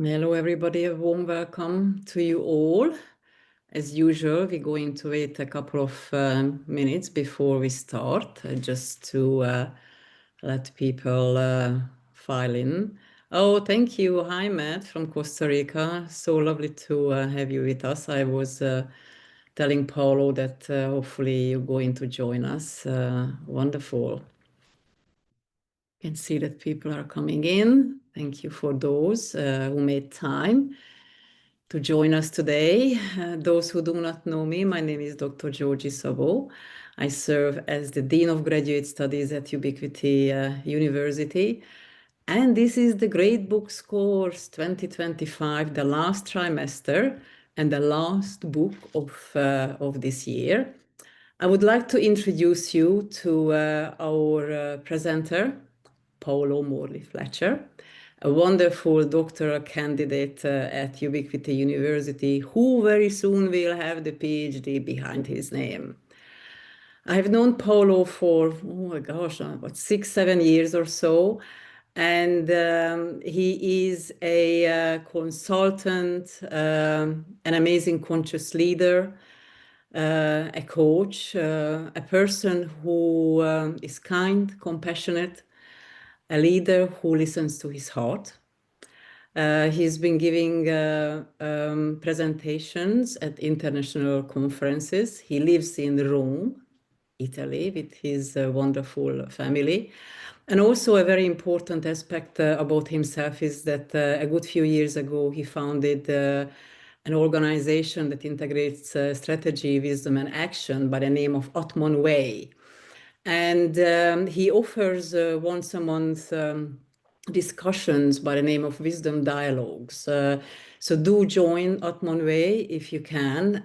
Hello, everybody. A warm welcome to you all. As usual, we're going to wait a couple of minutes before we start, just to let people file in. Oh, thank you. Hi, Matt from Costa Rica. So lovely to have you with us. I was telling Paolo that hopefully you're going to join us. Wonderful. Can see that people are coming in. Thank you for those who made time to join us today. Those who do not know me, my name is Dr. Georgie Sabo. I serve as the Dean of Graduate Studies at Ubiquity University. And this is the Great Books Course 2025, the last trimester and the last book of this year. I would like to introduce you to our presenter, Paolo Morley-Fletcher, a wonderful doctoral candidate at Ubiquity University, who very soon will have the PhD behind his name. I have known Paolo for, oh my gosh, about 6-7 years or so. And he is a consultant, an amazing conscious leader, a coach, a person who is kind, compassionate, a leader who listens to his heart. He's been giving presentations at international conferences. He lives in Rome, Italy, with his wonderful family. And also a very important aspect about himself is that a good few years ago, he founded an organization that integrates strategy, wisdom, and action by the name of Atman Way. And he offers once a month discussions by the name of Wisdom Dialogues. So do join Atman Way if you can,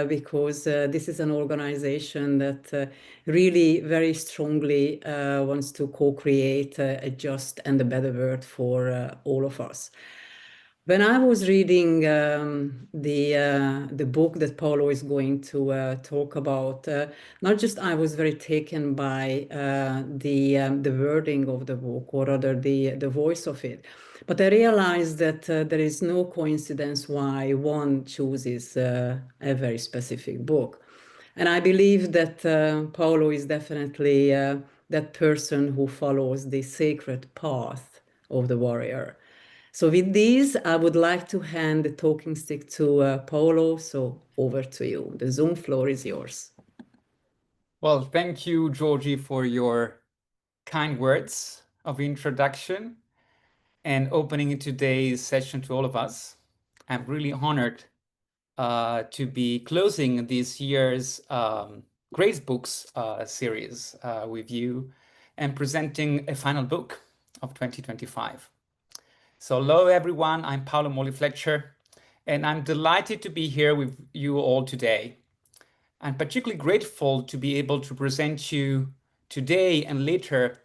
because this is an organization that really very strongly wants to co-create a just and a better world for all of us. When I was reading the book that Paolo is going to talk about, not just I was very taken by the wording of the book, or rather the voice of it, but I realized that there is no coincidence why one chooses a very specific book. And I believe that Paolo is definitely that person who follows the sacred path of the warrior. So with these, I would like to hand the talking stick to Paolo. So over to you. The Zoom floor is yours. Well, thank you, Georgie, for your kind words of introduction and opening today's session to all of us. I'm really honored to be closing this year's Great Books series with you and presenting a final book of 2025. So hello, everyone. I'm Paolo Morley-Fletcher, and I'm delighted to be here with you all today. I'm particularly grateful to be able to present you today and later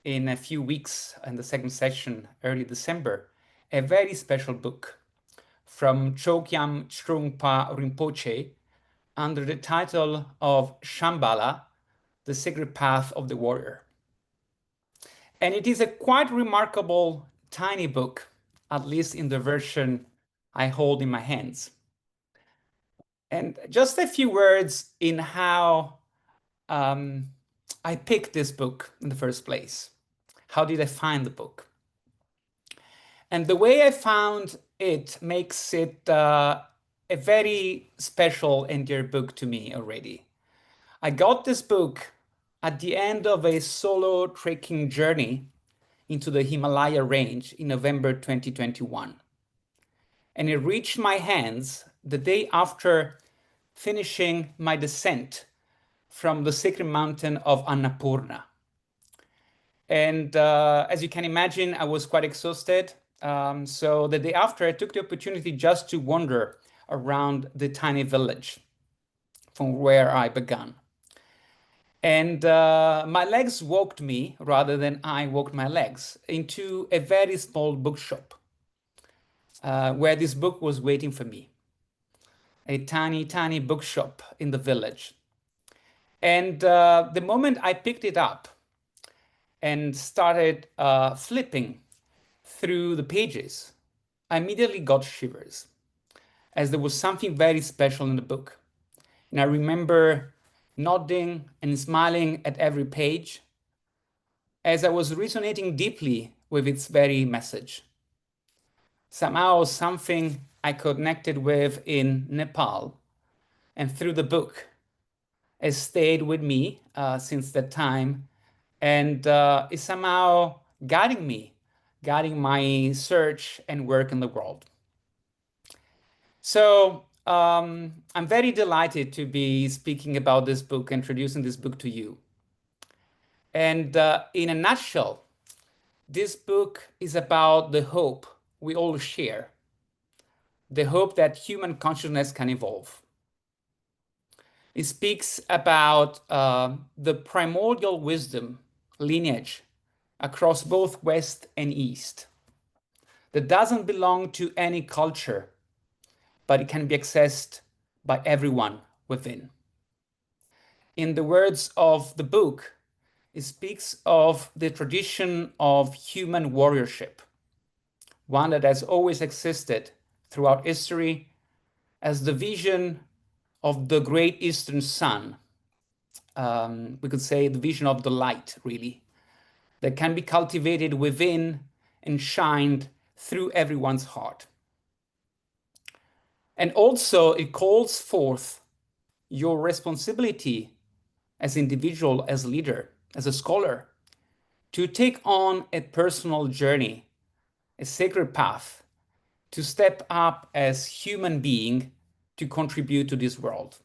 in a few weeks in the second session, early December, a very special book from Chögyam Trungpa Rinpoche under the title of Shambhala, The Sacred Path of the Warrior. And it is a quite remarkable tiny book, at least in the version I hold in my hands. And just a few words in how I picked this book in the first place. How did I find the book? And the way I found it makes it a very special and dear book to me already. I got this book at the end of a solo trekking journey into the Himalaya range in November 2021. And it reached my hands the day after finishing my descent from the sacred mountain of Annapurna. And as you can imagine, I was quite exhausted. So the day after, I took the opportunity just to wander around the tiny village from where I began. And my legs walked me, rather than I walked my legs, into a very small bookshop where this book was waiting for me. A tiny, tiny bookshop in the village. And the moment I picked it up and started flipping through the pages, I immediately got shivers, as there was something very special in the book. And I remember nodding and smiling at every page as I was resonating deeply with its very message. Somehow, something I connected with in Nepal and through the book has stayed with me since that time, and is somehow guiding me, guiding my search and work in the world. So I'm very delighted to be speaking about this book, introducing this book to you. And in a nutshell, this book is about the hope we all share, the hope that human consciousness can evolve. It speaks about the primordial wisdom lineage across both West and East that doesn't belong to any culture, but it can be accessed by everyone within. In the words of the book, it speaks of the tradition of human warriorship, one that has always existed throughout history as the vision of the great Eastern sun. We could say the vision of the light, really, that can be cultivated within and shined through everyone's heart. And also, it calls forth your responsibility as individual, as leader, as a scholar, to take on a personal journey, a sacred path, to step up as human being to contribute to this world.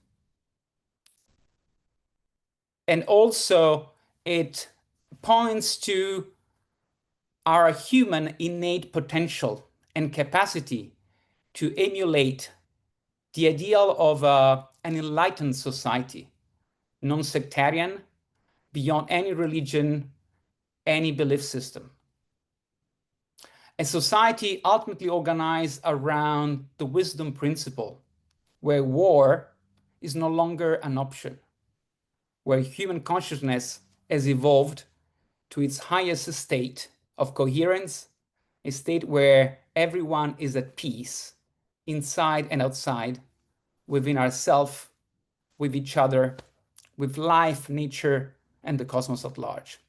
And also, it points to our human innate potential and capacity to emulate the ideal of an enlightened society, non-sectarian, beyond any religion, any belief system. A society ultimately organized around the wisdom principle, where war is no longer an option, where human consciousness has evolved to its highest state of coherence, a state where everyone is at peace, inside and outside, within ourselves, with each other, with life, nature, and the cosmos at large.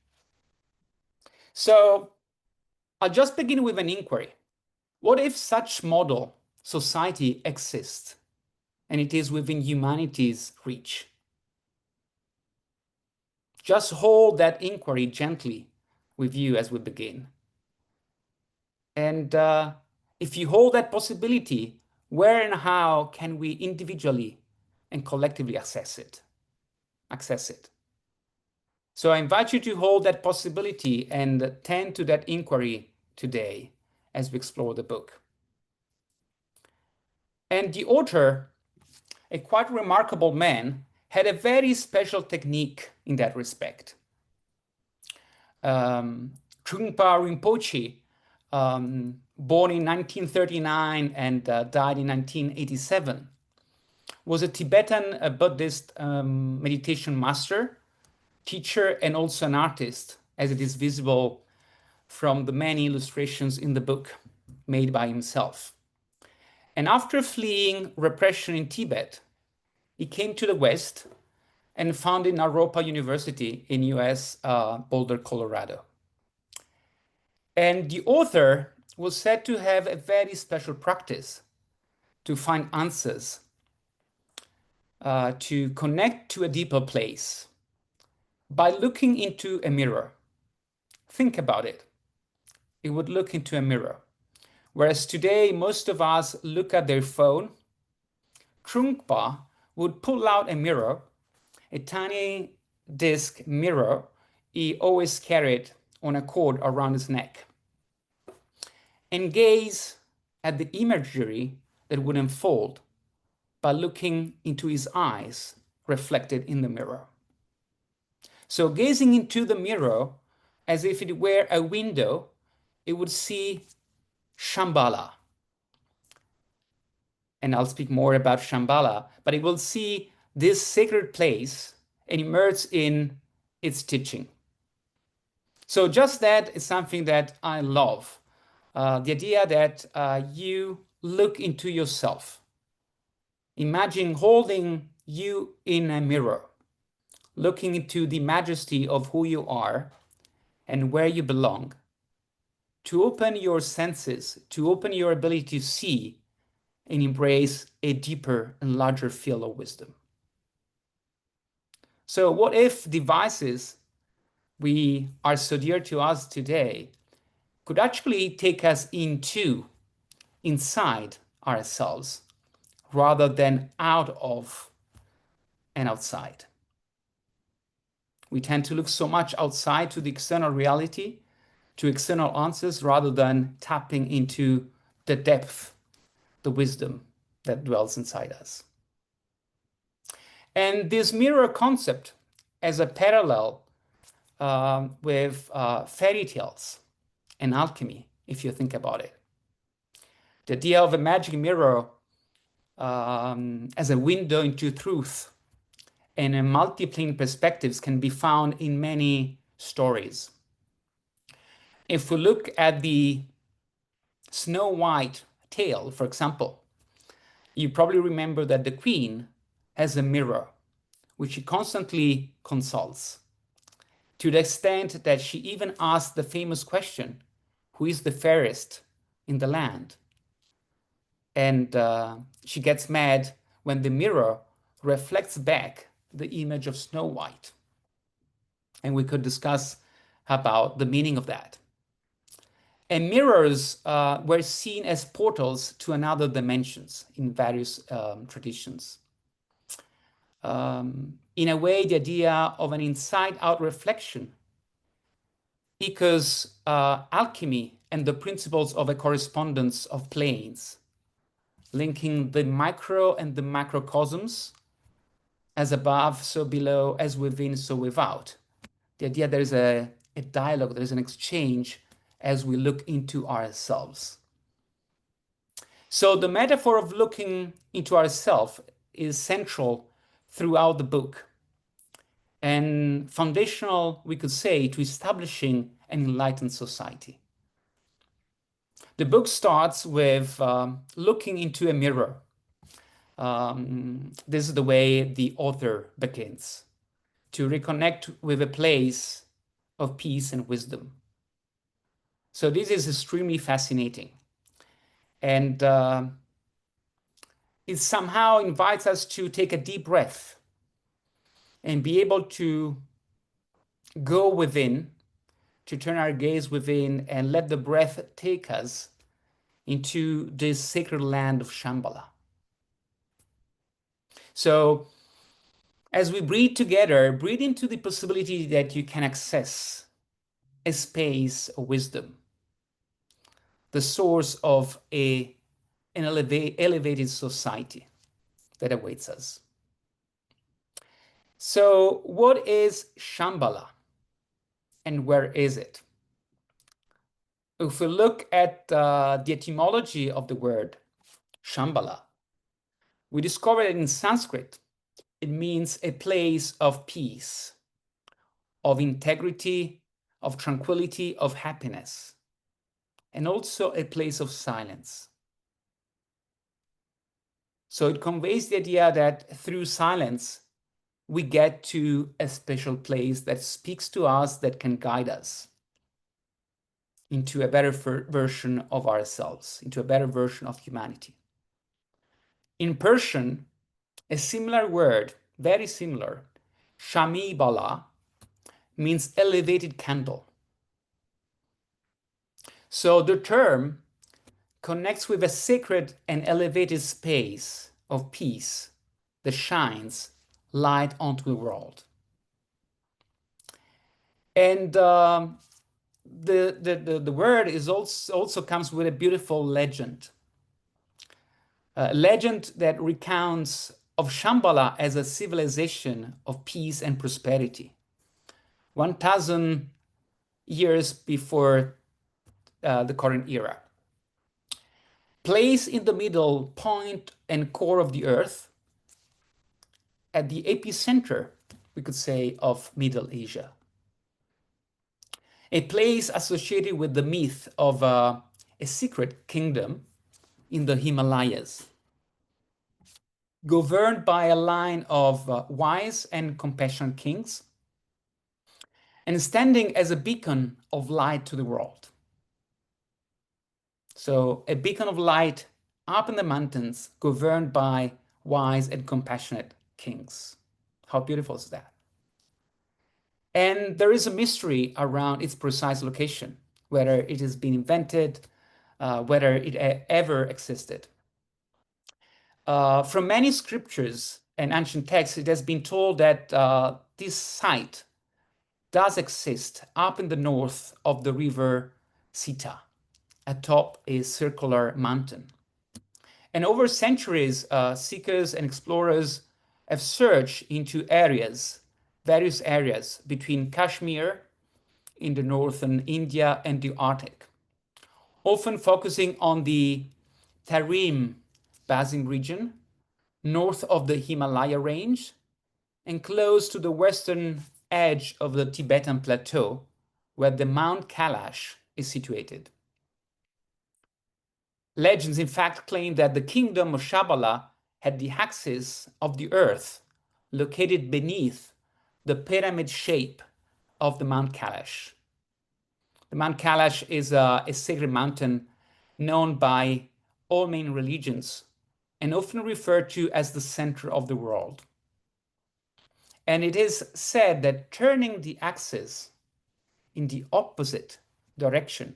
So I'll just begin with an inquiry. What if such model society exists and it is within humanity's reach? Just hold that inquiry gently with you as we begin. And if you hold that possibility, where and how can we individually and collectively access it? So I invite you to hold that possibility and tend to that inquiry today as we explore the book. And the author, a quite remarkable man, had a very special technique in that respect. Trungpa Rinpoche, born in 1939 and died in 1987, was a Tibetan Buddhist meditation master, teacher, and also an artist, as it is visible from the many illustrations in the book made by himself. And after fleeing repression in Tibet, he came to the West and founded Naropa University in US, Boulder, Colorado. And the author was said to have a very special practice to find answers, to connect to a deeper place by looking into a mirror. Think about it. He would look into a mirror. Whereas today, most of us look at their phone, Trungpa would pull out a mirror, a tiny disc mirror he always carried on a cord around his neck, and gaze at the imagery that would unfold by looking into his eyes reflected in the mirror. So gazing into the mirror as if it were a window, it would see Shambhala. And I'll speak more about Shambhala, but it will see this sacred place and immerse in its teaching. So just that is something that I love The idea that you look into yourself. Imagine holding you in a mirror, looking into the majesty of who you are and where you belong, to open your senses, to open your ability to see and embrace a deeper and larger field of wisdom. So what if devices we are so dear to us today could actually take us inside ourselves rather than out of and outside? We tend to look so much outside to the external reality, to external answers, rather than tapping into the depth, the wisdom that dwells inside us. And this mirror concept as a parallel with fairy tales and alchemy, if you think about it. The idea of a magic mirror as a window into truth and a multi-plane perspectives can be found in many stories. If we look at the Snow White tale, for example, you probably remember that the queen has a mirror which she constantly consults, to the extent that she even asks the famous question, who is the fairest in the land? And she gets mad when the mirror reflects back the image of Snow White. And we could discuss about the meaning of that. And mirrors were seen as portals to another dimensions in various traditions. In a way, the idea of an inside-out reflection echoes alchemy and the principles of a correspondence of planes, linking the micro and the macrocosms, as above, so below, as within, so without. The idea there is a dialogue, there is an exchange as we look into ourselves. So the metaphor of looking into ourselves is central throughout the book and foundational, we could say, to establishing an enlightened society. The book starts with looking into a mirror. This is the way the author begins, to reconnect with a place of peace and wisdom. So this is extremely fascinating. And it somehow invites us to take a deep breath and be able to go within, to turn our gaze within and let the breath take us into this sacred land of Shambhala. So as we breathe together, breathe into the possibility that you can access a space of wisdom, the source of an elevated society that awaits us. So what is Shambhala and where is it? If we look at the etymology of the word Shambhala, we discover that in Sanskrit, it means a place of peace, of integrity, of tranquility, of happiness, and also a place of silence. So it conveys the idea that through silence, we get to a special place that speaks to us, that can guide us into a better version of ourselves, into a better version of humanity. In Persian, a similar word, very similar, Shambhala, means elevated candle. So the term connects with a sacred and elevated space of peace that shines light onto the world. And the word is also comes with a beautiful legend. A legend that recounts of Shambhala as a civilization of peace and prosperity. 1,000 years before the current era. Placed in the middle point and core of the earth, at the epicenter, we could say, of Middle Asia. A place associated with the myth of a a secret kingdom in the Himalayas, governed by a line of wise and compassionate kings, and standing as a beacon of light to the world. So a beacon of light up in the mountains, governed by wise and compassionate kings. How beautiful is that? And there is a mystery around its precise location, whether it has been invented, whether it ever existed. From many scriptures and ancient texts, it has been told that this site does exist up in the north of the river Sita, atop a circular mountain. And over centuries, seekers and explorers have searched into various areas between Kashmir in the northern India and the Arctic, often focusing on the Tarim Basin region, north of the Himalaya range, and close to the western edge of the Tibetan plateau, where the Mount Kailash is situated. Legends, in fact, claim that the kingdom of Shambhala had the axis of the earth located beneath the pyramid shape of the Mount Kailash. The Mount Kailash is a sacred mountain known by all main religions and often referred to as the center of the world. And it is said that turning the axis in the opposite direction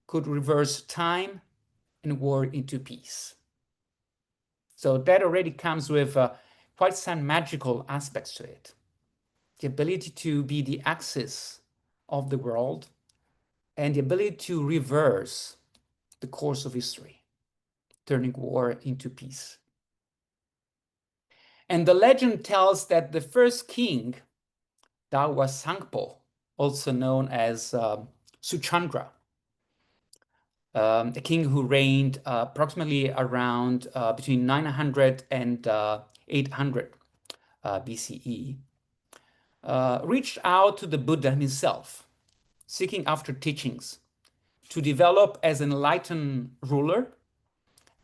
could reverse time and war into peace. So that already comes with quite some magical aspects to it. The ability to be the axis of the world and the ability to reverse the course of history, turning war into peace. And the legend tells that the first king, Dawa Sangpo, also known as Suchandra, a king who reigned approximately around between 900 and 800 BCE, reached out to the Buddha himself, seeking after teachings to develop as an enlightened ruler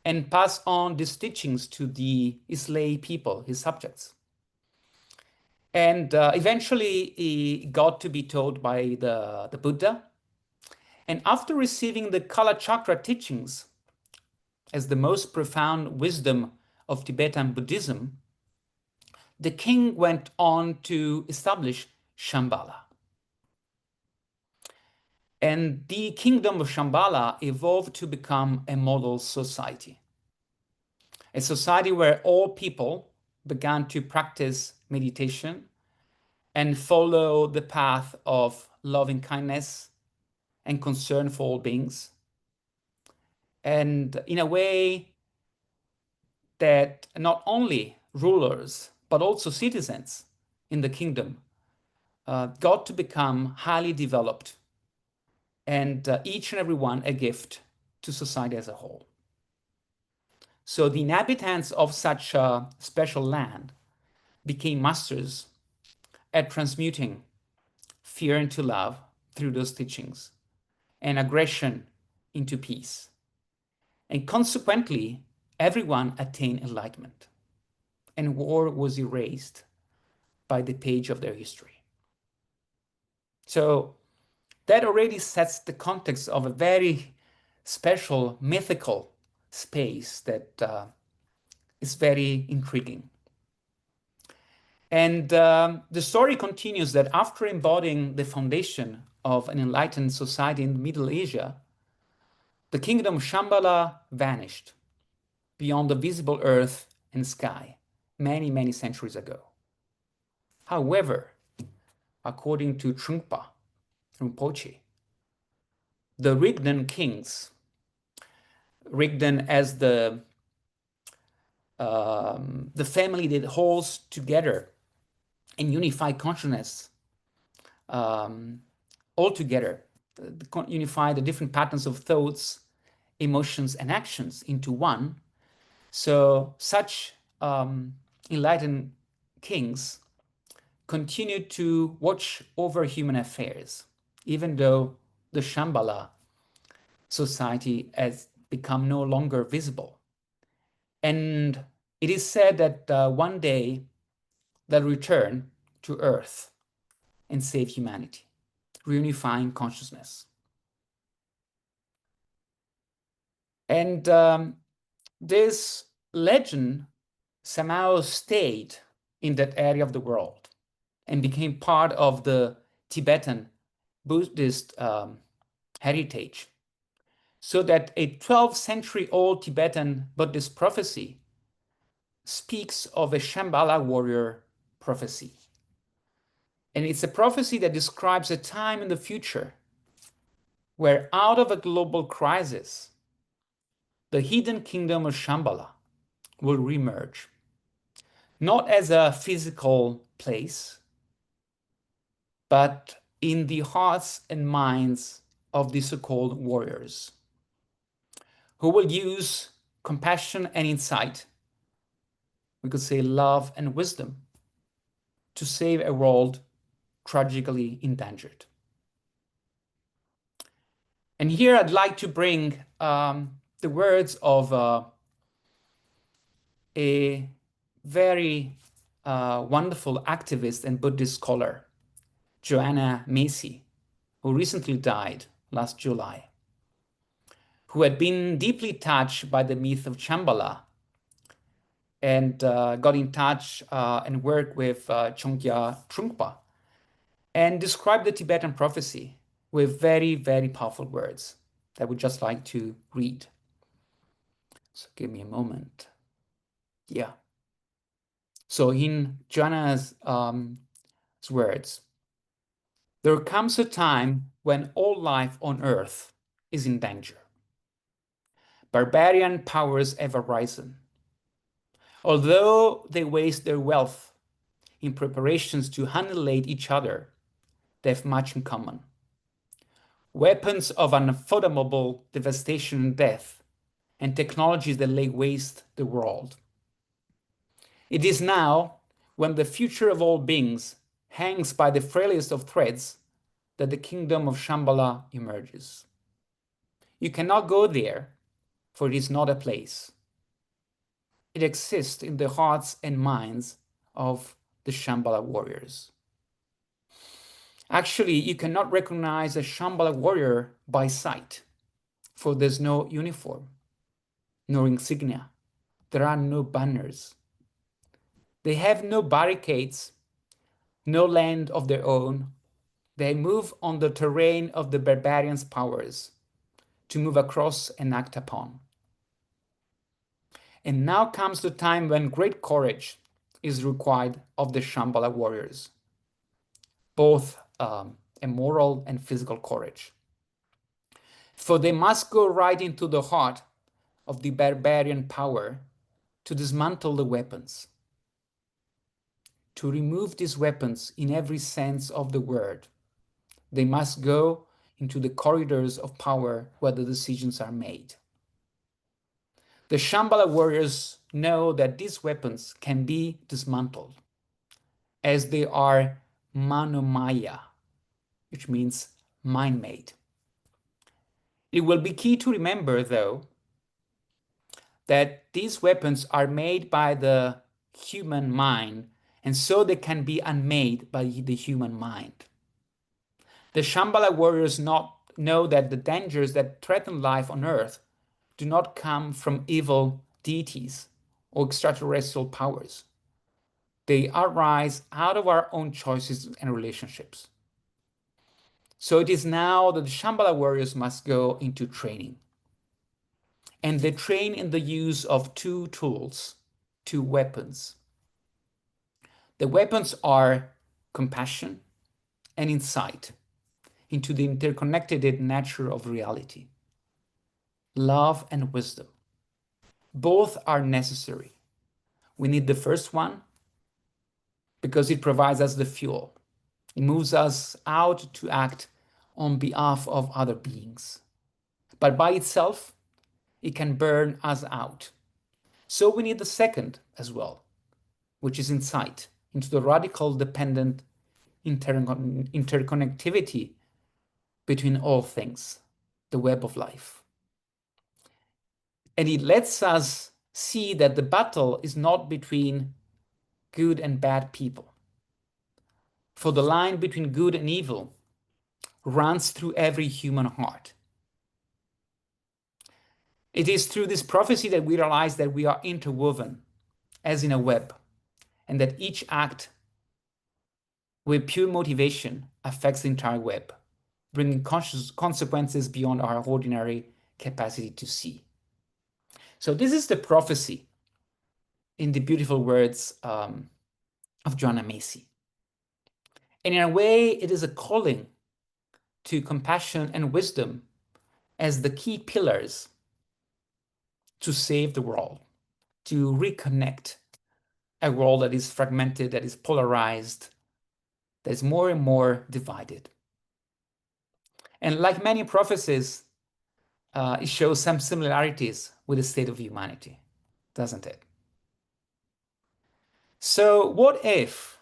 and pass on these teachings to his lay people, his subjects. And eventually he got to be taught by the Buddha. And after receiving the Kala Chakra teachings as the most profound wisdom of Tibetan Buddhism, the king went on to establish Shambhala. And the kingdom of Shambhala evolved to become a model society. A society where all people began to practice meditation and follow the path of loving kindness and concern for all beings. And in a way that not only rulers, but also citizens in the kingdom got to become highly developed and each and every one a gift to society as a whole. So the inhabitants of such a special land became masters at transmuting fear into love through those teachings and aggression into peace. And consequently, everyone attained enlightenment and war was erased by the page of their history. So that already sets the context of a very special mythical space that is very intriguing. And the story continues that after embodying the foundation of an enlightened society in Middle Asia, the kingdom of Shambhala vanished beyond the visible earth and sky many, many centuries ago. However, according to Trungpa, Rinpoche, the Rigdan kings, Rigdan as the family that holds together and unified consciousness all together, unify the different patterns of thoughts, emotions, and actions into one. So such enlightened kings continue to watch over human affairs, even though the Shambhala society has become no longer visible. And it is said that one day they'll return to Earth and save humanity, reunifying consciousness. And this legend somehow stayed in that area of the world and became part of the Tibetan Buddhist heritage. So that a 12th century old Tibetan Buddhist prophecy speaks of a Shambhala warrior prophecy. And it's a prophecy that describes a time in the future where out of a global crisis, the hidden kingdom of Shambhala will reemerge, not as a physical place, but in the hearts and minds of the so-called warriors, who will use compassion and insight, we could say love and wisdom, to save a world tragically endangered. And here I'd like to bring the words of a very wonderful activist and Buddhist scholar, Joanna Macy, who recently died last July, who had been deeply touched by the myth of Shambhala and got in touch and worked with Chögyam Trungpa and described the Tibetan prophecy with very, very powerful words that I would just like to read. So give me a moment. Yeah. So in Joanna's words, there comes a time when all life on earth is in danger. Barbarian powers have arisen. Although they waste their wealth in preparations to annihilate each other, they have much in common. Weapons of unfathomable devastation and death, and technologies that lay waste the world. It is now, when the future of all beings hangs by the frailest of threads, that the kingdom of Shambhala emerges. You cannot go there, for it is not a place. It exists in the hearts and minds of the Shambhala warriors. Actually, you cannot recognize a Shambhala warrior by sight, for there's no uniform, nor insignia. There are no banners. They have no barricades, no land of their own. They move on the terrain of the barbarians' powers to move across and act upon. And now comes the time when great courage is required of the Shambhala warriors, both a moral and physical courage. For they must go right into the heart of the barbarian power to dismantle the weapons, to remove these weapons in every sense of the word. They must go into the corridors of power where the decisions are made. The Shambhala warriors know that these weapons can be dismantled, as they are manomaya, which means mind-made. It will be key to remember, though, that these weapons are made by the human mind, and so they can be unmade by the human mind. The Shambhala warriors know that the dangers that threaten life on earth do not come from evil deities or extraterrestrial powers. They arise out of our own choices and relationships. So it is now that the Shambhala warriors must go into training. And they train in the use of two tools, two weapons. The weapons are compassion and insight into the interconnected nature of reality. Love and wisdom. Both are necessary. We need the first one because it provides us the fuel. It moves us out to act on behalf of other beings. But by itself, it can burn us out. So we need the second as well, which is insight into the radical dependent interconnectivity between all things. the web of life. And it lets us see that the battle is not between good and bad people. For the line between good and evil runs through every human heart. It is through this prophecy that we realize that we are interwoven as in a web, and that each act with pure motivation affects the entire web, bringing conscious consequences beyond our ordinary capacity to see. So this is the prophecy in the beautiful words of Joanna Macy. And in a way, it is a calling to compassion and wisdom as the key pillars to save the world, to reconnect a world that is fragmented, that is polarized, that is more and more divided. And like many prophecies, it shows some similarities with the state of humanity, doesn't it? So what if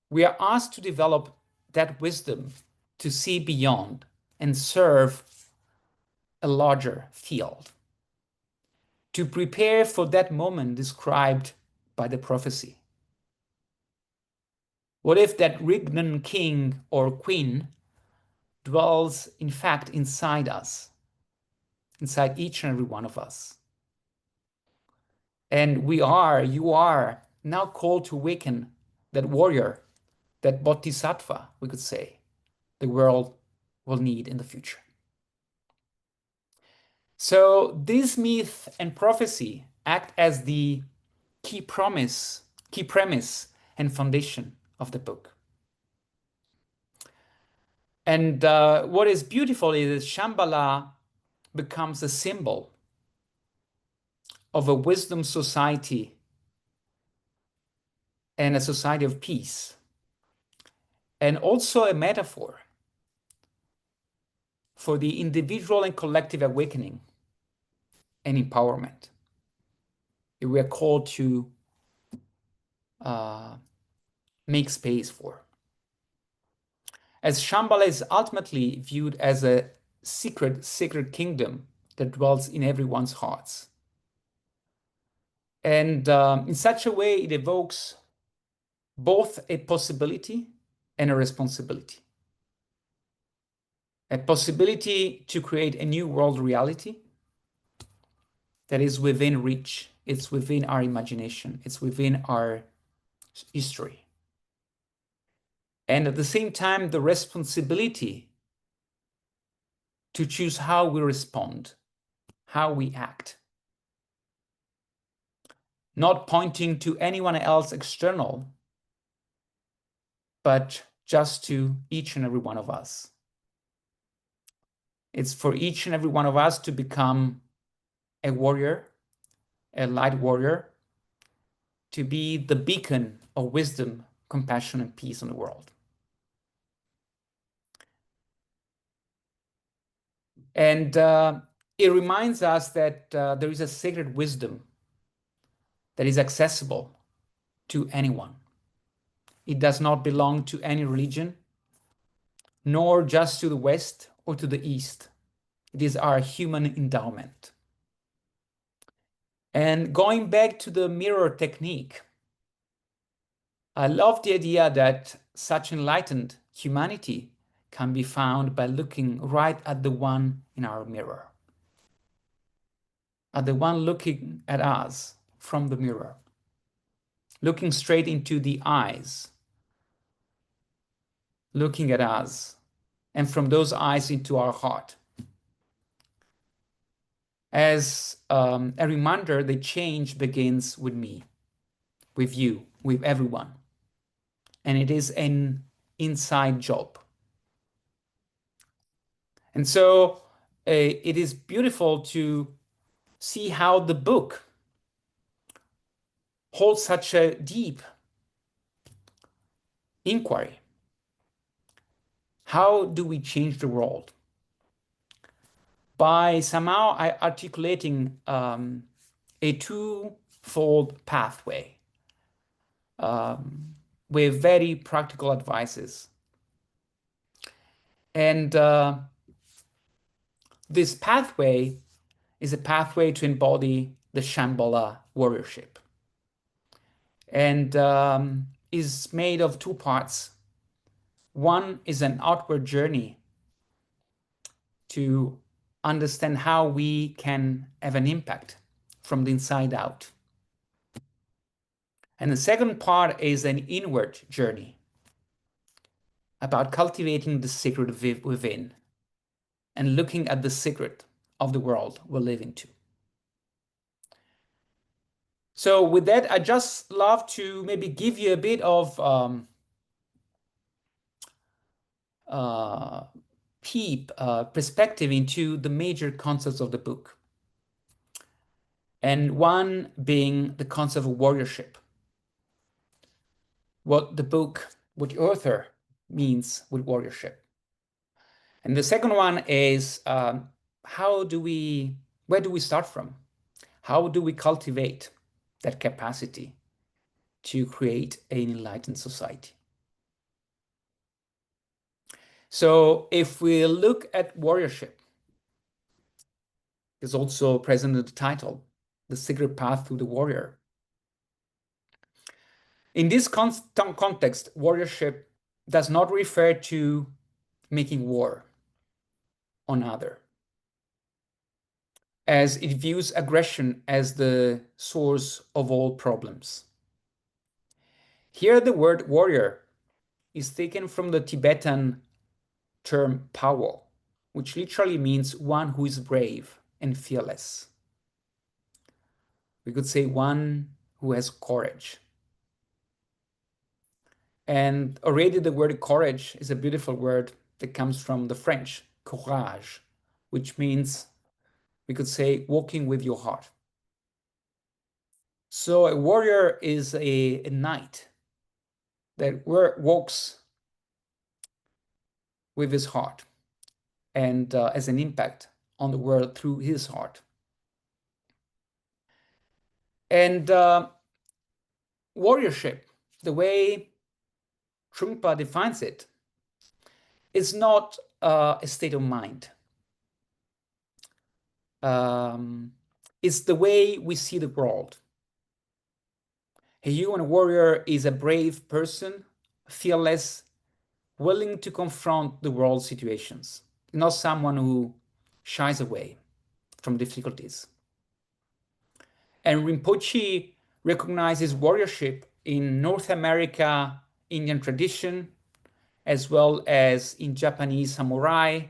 we are asked to develop that wisdom to see beyond and serve a larger field, to prepare for that moment described by the prophecy? What if that regnant king or queen dwells, in fact, inside us, inside each and every one of us? And you are now called to awaken that warrior, that bodhisattva, we could say, the world will need in the future. So this myth and prophecy act as the key premise and foundation of the book. And what is beautiful is that Shambhala becomes a symbol of a wisdom society and a society of peace, and also a metaphor for the individual and collective awakening and empowerment that we are called to make space for. As Shambhala is ultimately viewed as a sacred kingdom that dwells in everyone's hearts. And in such a way, it evokes both a possibility and a responsibility. A possibility to create a new world reality that is within reach. It's within our imagination. It's within our history. And at the same time, the responsibility to choose how we respond, how we act. Not pointing to anyone else external, but just to each and every one of us. It's for each and every one of us to become a warrior, a light warrior, to be the beacon of wisdom, compassion, and peace in the world. And it reminds us that there is a sacred wisdom that is accessible to anyone. It does not belong to any religion, nor just to the West or to the East. It is our human endowment. And going back to the mirror technique, I love the idea that such enlightened humanity can be found by looking right at the one in our mirror, at the one looking at us from the mirror, looking straight into the eyes, looking at us, and from those eyes into our heart. As a reminder, the change begins with me, with you, with everyone. And it is an inside job. And so it is beautiful to see how the book holds such a deep inquiry. How do we change the world? By somehow articulating a twofold pathway with very practical advices. And This pathway is a pathway to embody the Shambhala warriorship, and is made of two parts. One is an outward journey to understand how we can have an impact from the inside out. And the second part is an inward journey about cultivating the secret within and looking at the secret of the world we live into. So with that, I just love to maybe give you a bit of perspective into the major concepts of the book. And one being the concept of warriorship. What the author means with warriorship. And the second one is where do we start from? How do we cultivate that capacity to create an enlightened society? So if we look at warriorship, is also present in the title, The Secret Path to the Warrior. In this context, warriorship does not refer to making war on other, as it views aggression as the source of all problems. Here, the word warrior is taken from the Tibetan term Paolo, which literally means one who is brave and fearless. We could say one who has courage. And already the word courage is a beautiful word that comes from the French, courage, which means, we could say, walking with your heart. So a warrior is a knight that walks with his heart and has an impact on the world through his heart. And warriorship, the way Trungpa defines it, is not a state of mind. It's the way we see the world. A human warrior is a brave person, fearless, willing to confront the world's situations, not someone who shies away from difficulties. And Rinpoche recognizes warriorship in North America Indian tradition, as well as in Japanese samurai,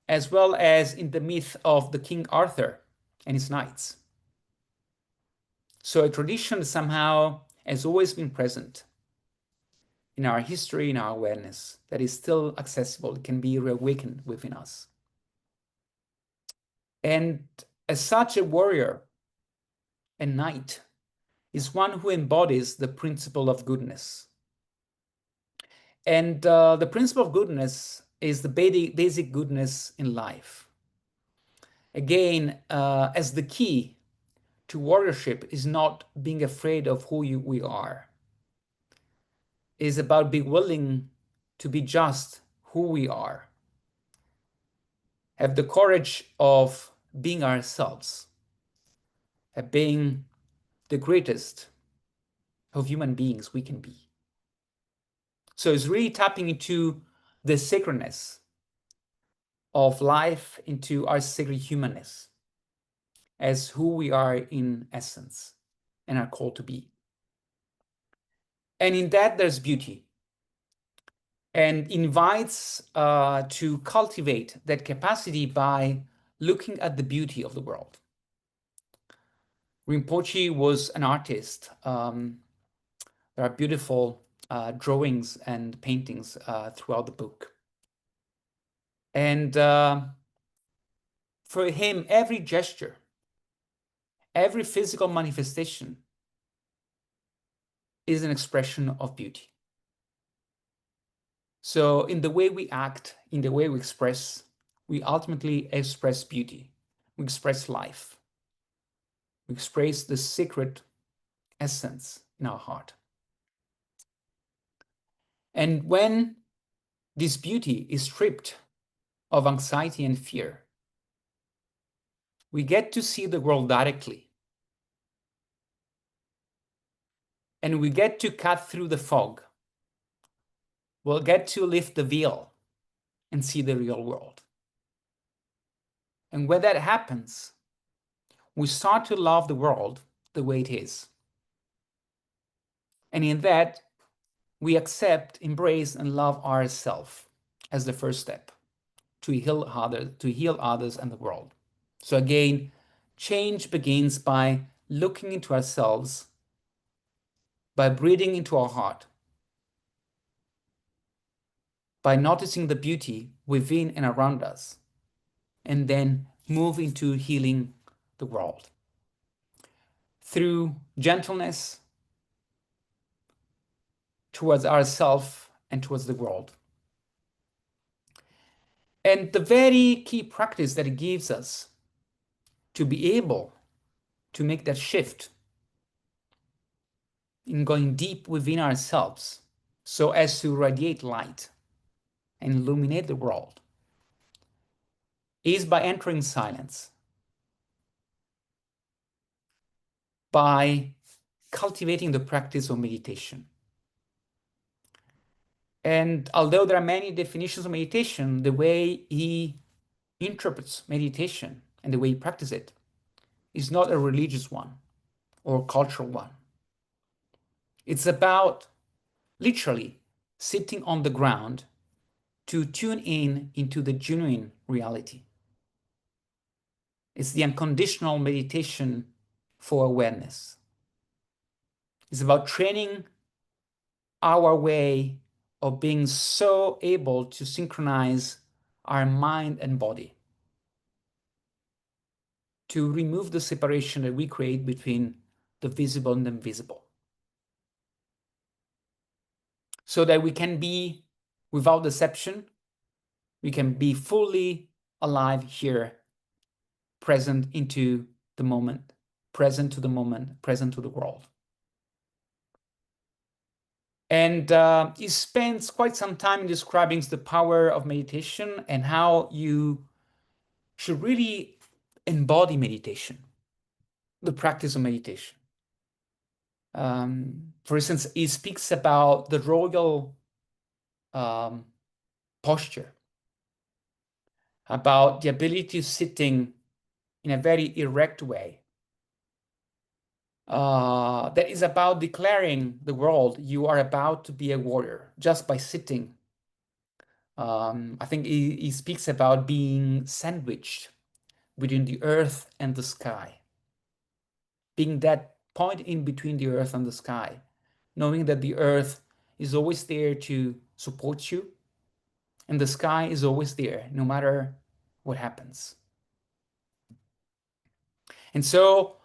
as well as in the myth of the King Arthur and his knights. So a tradition somehow has always been present in our history, in our awareness, that is still accessible, it can be reawakened within us. And as such, a warrior, a knight, is one who embodies the principle of goodness. And the principle of goodness is the basic goodness in life. Again, as the key to warriorship is not being afraid of who we are. It is about being willing to be just who we are. Have the courage of being ourselves, of being the greatest of human beings we can be. So it's really tapping into the sacredness of life, into our sacred humanness as who we are in essence and are called to be. And in that, there's beauty, and invites to cultivate that capacity by looking at the beauty of the world. Rinpoche was an artist. There are beautiful drawings and paintings throughout the book. And for him, every gesture, every physical manifestation is an expression of beauty. So in the way we act, in the way we express, we ultimately express beauty. We express life. We express the secret essence in our heart. And when this beauty is stripped of anxiety and fear, we get to see the world directly. And we get to cut through the fog. We'll get to lift the veil and see the real world. And when that happens, we start to love the world the way it is. And in that, we accept, embrace, and love ourselves as the first step to heal others and the world. So again, change begins by looking into ourselves, by breathing into our heart, by noticing the beauty within and around us, and then move into healing the world through gentleness towards ourselves and towards the world. And the very key practice that it gives us to be able to make that shift in going deep within ourselves so as to radiate light and illuminate the world is by entering silence, by cultivating the practice of meditation. And although there are many definitions of meditation, the way he interprets meditation and the way he practices it is not a religious one or cultural one. It's about literally sitting on the ground to tune in into the genuine reality. It's the unconditional meditation for awareness. It's about training our way of being so able to synchronize our mind and body, to remove the separation that we create between the visible and the invisible, so that we can be without deception, we can be fully alive here, present into the moment, present to the moment, present to the world. And he spends quite some time describing the power of meditation and how you should really embody meditation, the practice of meditation. For instance, he speaks about the royal posture, about the ability of sitting in a very erect way. That is about declaring the world you are about to be a warrior just by sitting. I think he speaks about being sandwiched between the earth and the sky, being that point in between the earth and the sky, knowing that the earth is always there to support you and the sky is always there no matter what happens. And so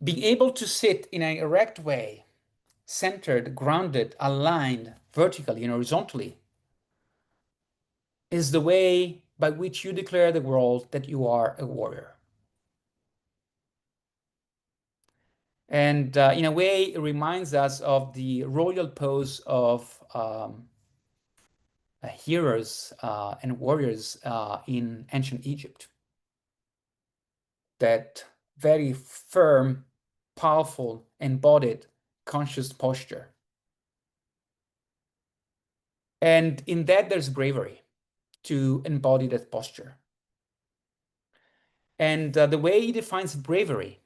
being able to sit in an erect way, centered, grounded, aligned vertically and horizontally, is the way by which you declare the world that you are a warrior. And in a way, it reminds us of the royal pose of heroes and warriors in ancient Egypt. That very firm, powerful, embodied, conscious posture. And in that, there's bravery to embody that posture. And the way he defines bravery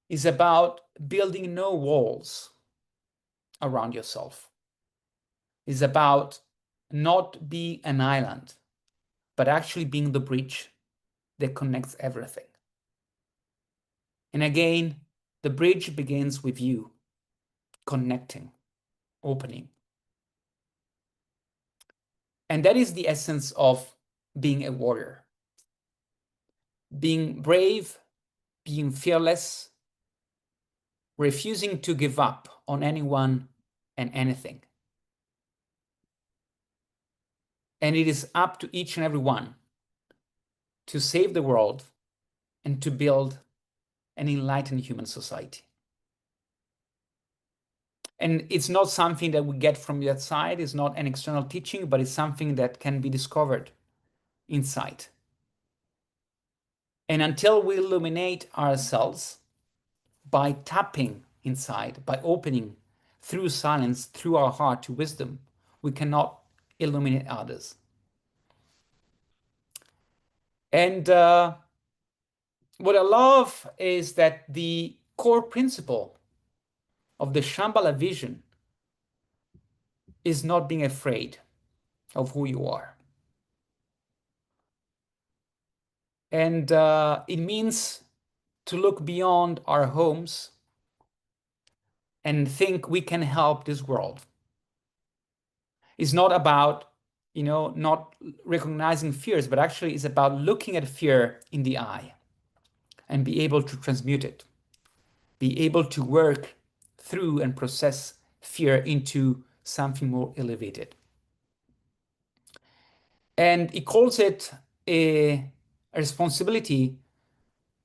is about building no walls around yourself. It's about not being an island, but actually being the bridge that connects everything. And again, the bridge begins with you connecting, opening. And that is the essence of being a warrior. Being brave, being fearless, refusing to give up on anyone and anything. And it is up to each and every one to save the world and to build an enlightened human society. And it's not something that we get from the outside, it's not an external teaching, but it's something that can be discovered inside. And until we illuminate ourselves by tapping inside, by opening through silence, through our heart to wisdom, we cannot illuminate others. And what I love is that the core principle of the Shambhala vision is not being afraid of who you are. And it means to look beyond our homes and think we can help this world. It's not about, not recognizing fears, but actually it's about looking at fear in the eye and be able to transmute it, be able to work through and process fear into something more elevated. And he calls it a responsibility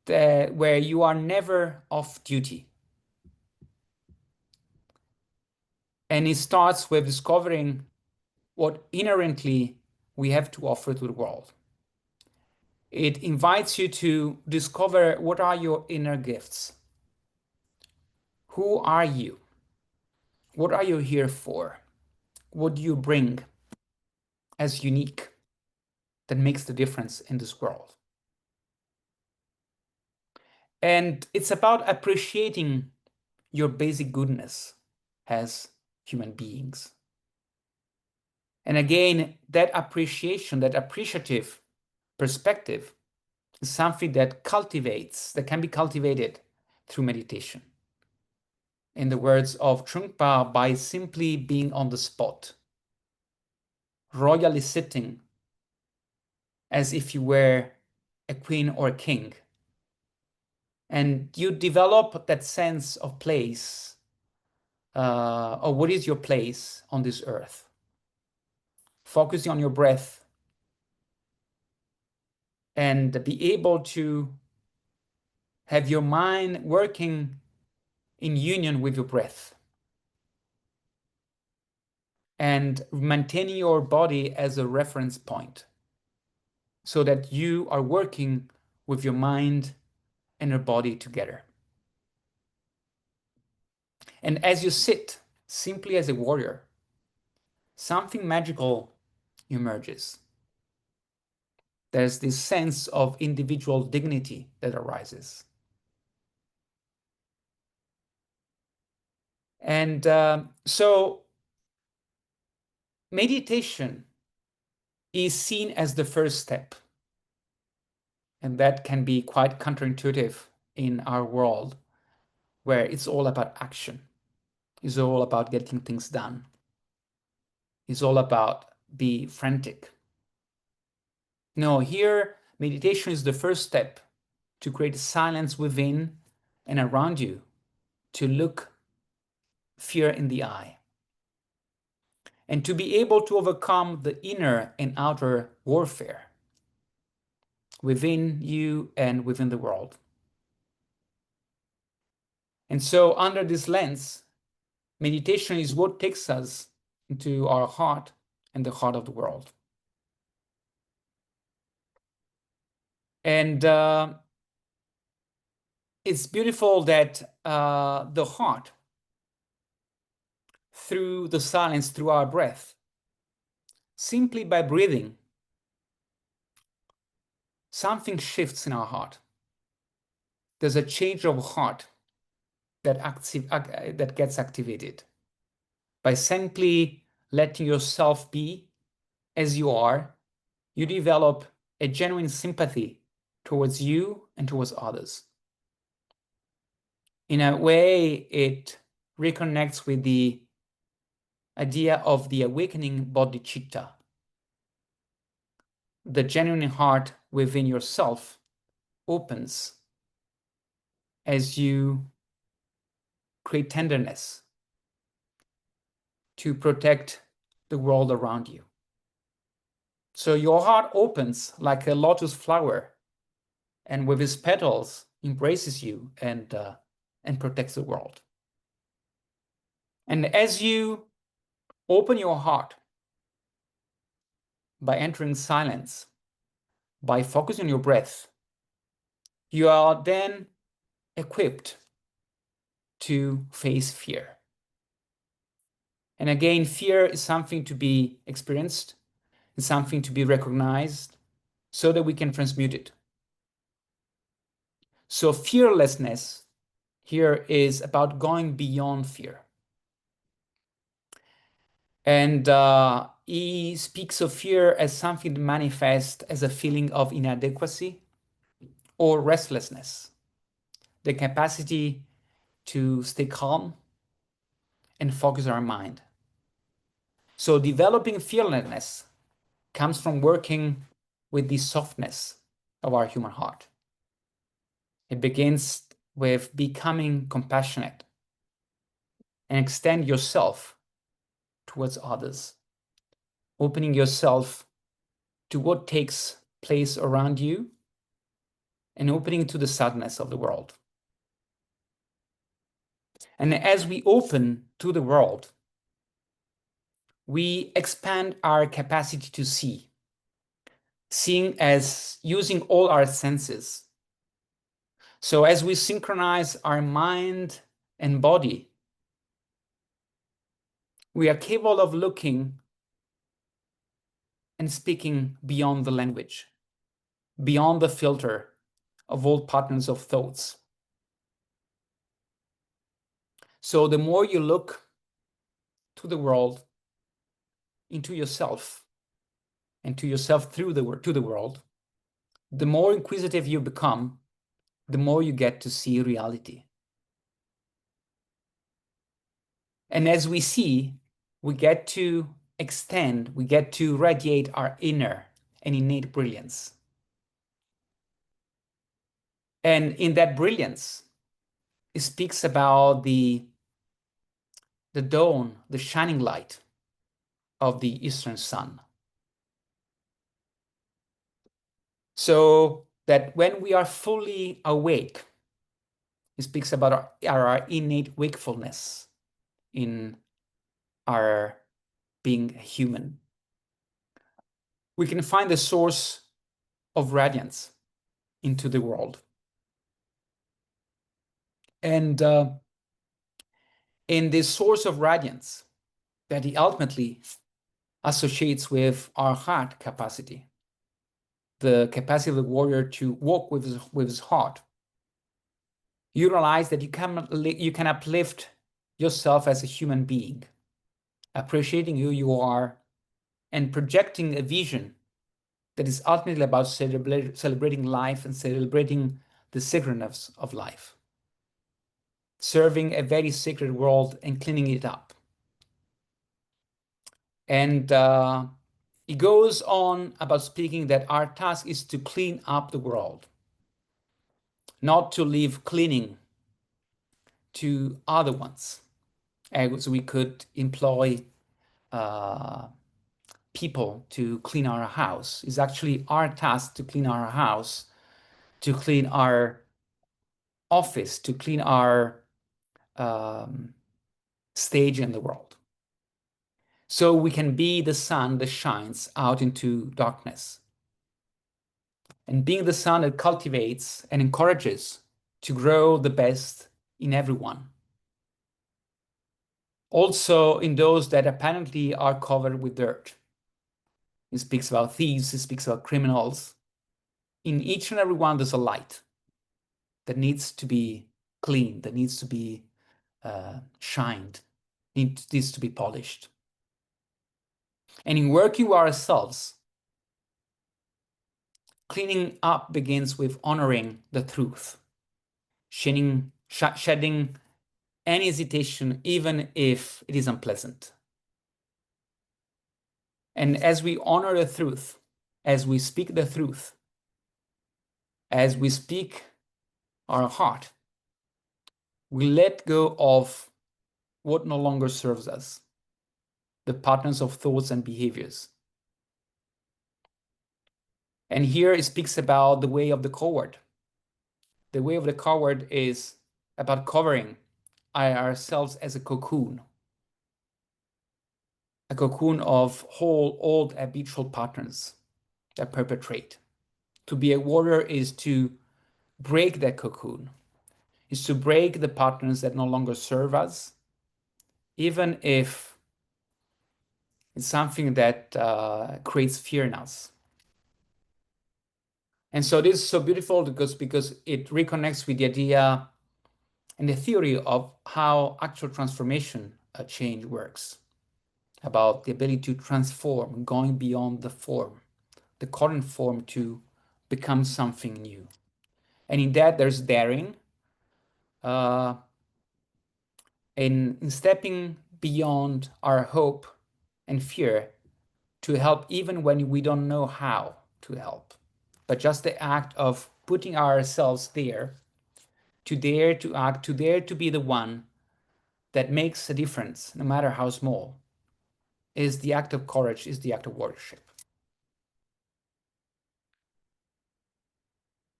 where you are never off duty. And it starts with discovering what inherently we have to offer to the world. It invites you to discover what are your inner gifts. Who are you? What are you here for? What do you bring as unique that makes the difference in this world? And it's about appreciating your basic goodness as human beings. And again, that appreciation, that appreciative perspective is something that can be cultivated through meditation. In the words of Trungpa, by simply being on the spot, royally sitting as if you were a queen or a king. And you develop that sense of place, or what is your place on this earth. Focusing on your breath and be able to have your mind working in union with your breath and maintaining your body as a reference point so that you are working with your mind and your body together. And as you sit simply as a warrior, something magical emerges. There's this sense of individual dignity that arises. And so meditation is seen as the first step. And that can be quite counterintuitive in our world, where it's all about action. It's all about getting things done. It's all about be frantic. No, here meditation is the first step to create silence within and around you, to look fear in the eye, and to be able to overcome the inner and outer warfare within you and within the world. And so under this lens, meditation is what takes us into our heart and the heart of the world. And it's beautiful that the heart, through the silence, through our breath, simply by breathing, something shifts in our heart. There's a change of heart that gets activated. By simply letting yourself be as you are, you develop a genuine sympathy towards you and towards others. In a way, it reconnects with the idea of the awakening bodhicitta, the genuine heart within yourself opens as you create tenderness to protect the world around you. So your heart opens like a lotus flower, and with its petals embraces you and protects the world. And as you open your heart by entering silence, by focusing on your breath, you are then equipped to face fear. And again, fear is something to be experienced, it's something to be recognized so that we can transmute it. So fearlessness here is about going beyond fear. And he speaks of fear as something that manifests as a feeling of inadequacy or restlessness, the capacity to stay calm and focus our mind. So developing fearlessness comes from working with the softness of our human heart. It begins with becoming compassionate and extend yourself towards others, opening yourself to what takes place around you and opening to the sadness of the world. And as we open to the world, we expand our capacity to see, seeing as using all our senses. So as we synchronize our mind and body, we are capable of looking and speaking beyond the language, beyond the filter of all patterns of thoughts. So the more you look to the world, into yourself, and to yourself through to the world, the more inquisitive you become, the more you get to see reality. And as we see, we get to extend, we get to radiate our inner and innate brilliance. And in that brilliance, it speaks about the dawn, the shining light of the eastern sun. So that when we are fully awake, it speaks about our innate wakefulness in our being human. We can find the source of radiance into the world. And in this source of radiance that he ultimately associates with our heart capacity, the capacity of the warrior to walk with his heart, you realize that you can uplift yourself as a human being, appreciating who you are and projecting a vision that is ultimately about celebrating life and celebrating the sacredness of life, serving a very sacred world and cleaning it up. And it goes on about speaking that our task is to clean up the world, not to leave cleaning to other ones. As we could employ people to clean our house. It's actually our task to clean our house, to clean our office, to clean our stage in the world. So we can be the sun that shines out into darkness. And being the sun that cultivates and encourages to grow the best in everyone. Also in those that apparently are covered with dirt. It speaks about thieves, it speaks about criminals. In each and every one, there's a light that needs to be cleaned, that needs to be shined, needs to be polished. And in working with ourselves, cleaning up begins with honoring the truth, shedding any hesitation, even if it is unpleasant. And as we honor the truth, as we speak the truth, as we speak our heart, we let go of what no longer serves us, the patterns of thoughts and behaviors. And here it speaks about the way of the coward. The way of the coward is about covering ourselves as a cocoon of whole old habitual patterns that perpetrate. To be a warrior is to break that cocoon, is to break the patterns that no longer serve us, even if it's something that creates fear in us. And so this is so beautiful because it reconnects with the idea and the theory of how actual transformation, change works, about the ability to transform, going beyond the form, the current form, to become something new. And in that, there's daring, in stepping beyond our hope and fear to help even when we don't know how to help. But just the act of putting ourselves there, to dare to act, to dare to be the one that makes a difference, no matter how small, is the act of courage, is the act of warriorship.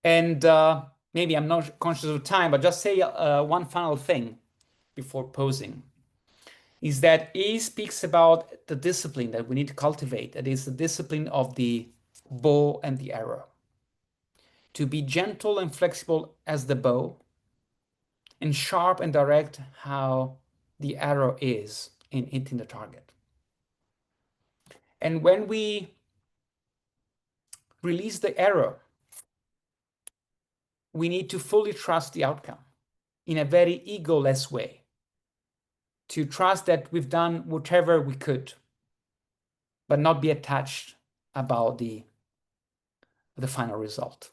And maybe I'm not conscious of time, but just say one final thing before posing, is that he speaks about the discipline that we need to cultivate. That is the discipline of the bow and the arrow. To be gentle and flexible as the bow, and sharp and direct how the arrow is in hitting the target. And when we release the arrow, we need to fully trust the outcome in a very egoless way, to trust that we've done whatever we could, but not be attached about the final result.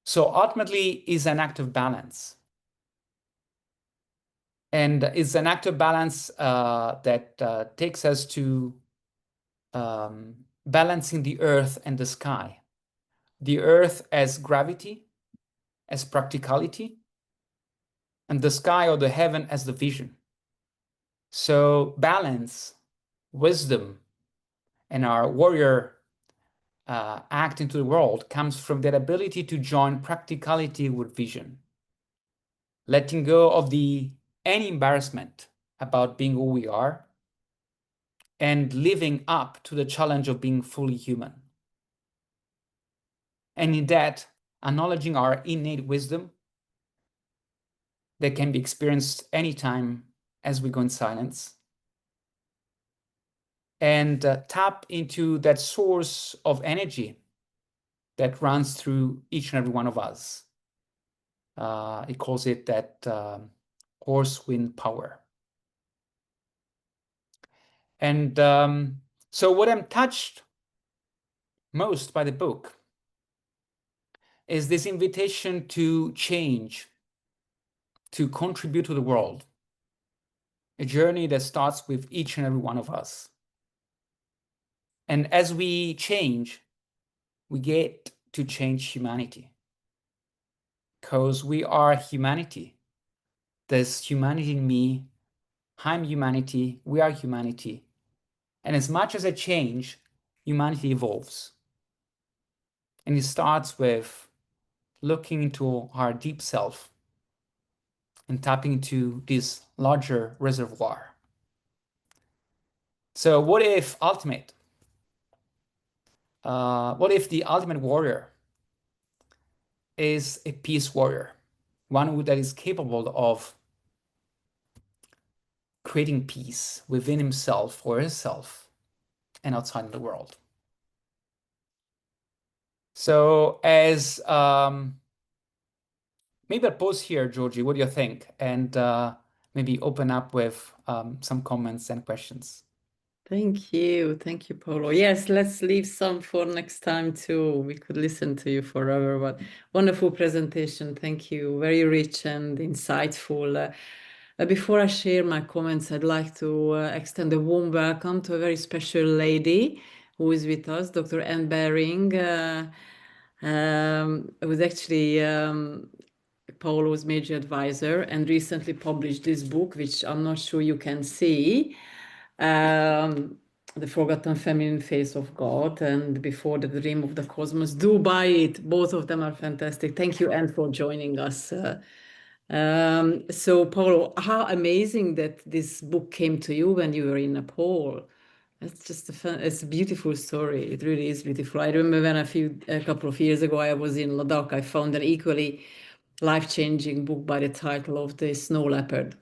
So ultimately, it's an act of balance. And it's an act of balance that takes us to balancing the earth and the sky. The earth as gravity, as practicality, and the sky or the heaven as the vision. So balance, wisdom, and our warrior act into the world comes from that ability to join practicality with vision, letting go of any embarrassment about being who we are, and living up to the challenge of being fully human. And in that, acknowledging our innate wisdom that can be experienced anytime as we go in silence, and tap into that source of energy that runs through each and every one of us. He calls it that horse wind power. And so what I'm touched most by the book is this invitation to change, to contribute to the world, a journey that starts with each and every one of us. And as we change, we get to change humanity, because we are humanity. There's humanity in me, I'm humanity, we are humanity. And as much as I change, humanity evolves. And it starts with looking into our deep self and tapping into this larger reservoir. So what if the ultimate warrior is a peace warrior, one that is capable of creating peace within himself or herself and outside of the world? So as maybe I'll pause here, Georgie. What do you think? And maybe open up with some comments and questions. Thank you, Paolo. Yes, let's leave some for next time too. We could listen to you forever, but wonderful presentation. Thank you. Very rich and insightful. Before I share my comments, I'd like to extend a warm welcome to a very special lady who is with us, Dr. Anne Baring, who is actually Paolo's major advisor and recently published this book, which I'm not sure you can see. The Forgotten Feminine Face of God and Before the Dream of the Cosmos. Do buy it. Both of them are fantastic. Thank you, Anne, for joining us. So, Paolo, how amazing that this book came to you when you were in Nepal. It's just it's a beautiful story. It really is beautiful. I remember when a couple of years ago I was in Ladakh, I found an equally life-changing book by the title of The Snow Leopard.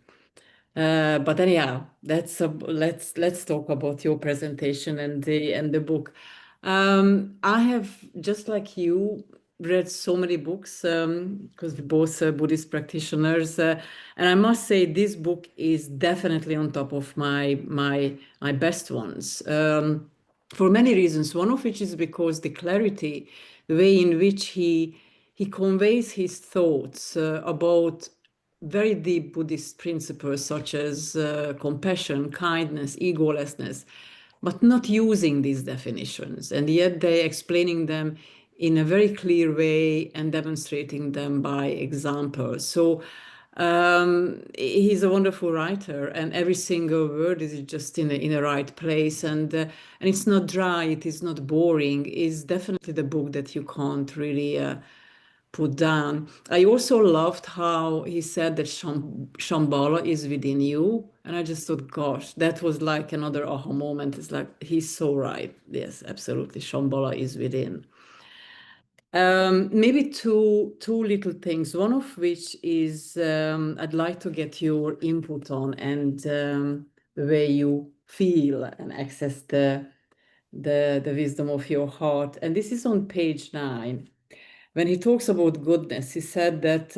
But anyhow, let's talk about your presentation and the book. I have, just like you, read so many books because we're both Buddhist practitioners, and I must say this book is definitely on top of my best ones. For many reasons, one of which is because the clarity, the way in which he conveys his thoughts about very deep Buddhist principles such as compassion, kindness, egolessness, but not using these definitions. And yet they're explaining them in a very clear way and demonstrating them by example. So he's a wonderful writer, and every single word is just in a right place. And it's not dry, it is not boring. It's definitely the book that you can't really put down. I also loved how he said that Shambhala is within you. And I just thought, gosh, that was like another aha moment. It's like, he's so right. Yes, absolutely. Shambhala is within. Maybe two little things. One of which is I'd like to get your input on and the way you feel and access the wisdom of your heart. And this is on page 9. When he talks about goodness, he said that,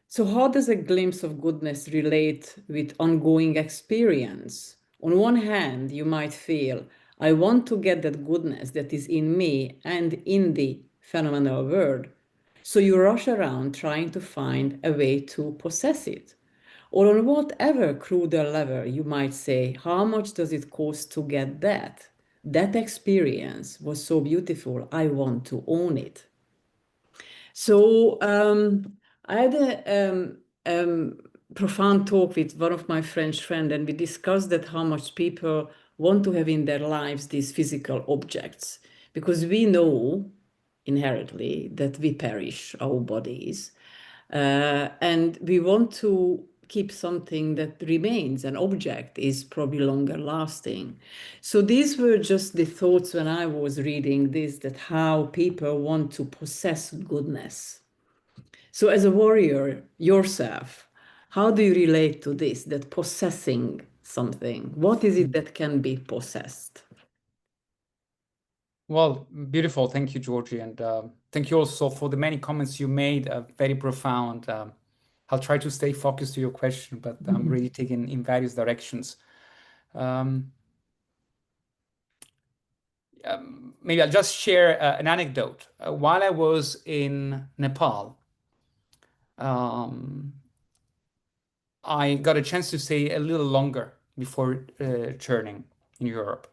so how does a glimpse of goodness relate with ongoing experience? On one hand, you might feel, I want to get that goodness that is in me and in the phenomenal world. So you rush around trying to find a way to possess it. Or on whatever cruder level, you might say, how much does it cost to get that? That experience was so beautiful, I want to own it. So I had profound talk with one of my French friends, and we discussed that how much people want to have in their lives these physical objects, because we know inherently that we perish our bodies, and we want to keep something that remains. An object is probably longer lasting. So these were just the thoughts when I was reading this, that how people want to possess goodness. So as a warrior yourself, how do you relate to this, that possessing something? What is it that can be possessed? Well, beautiful. Thank you, Georgie. And thank you also for the many comments you made, very profound. I'll try to stay focused to your question, but I'm really taking in various directions. Maybe I'll just share an anecdote. While I was in Nepal, I got a chance to stay a little longer before returning in Europe.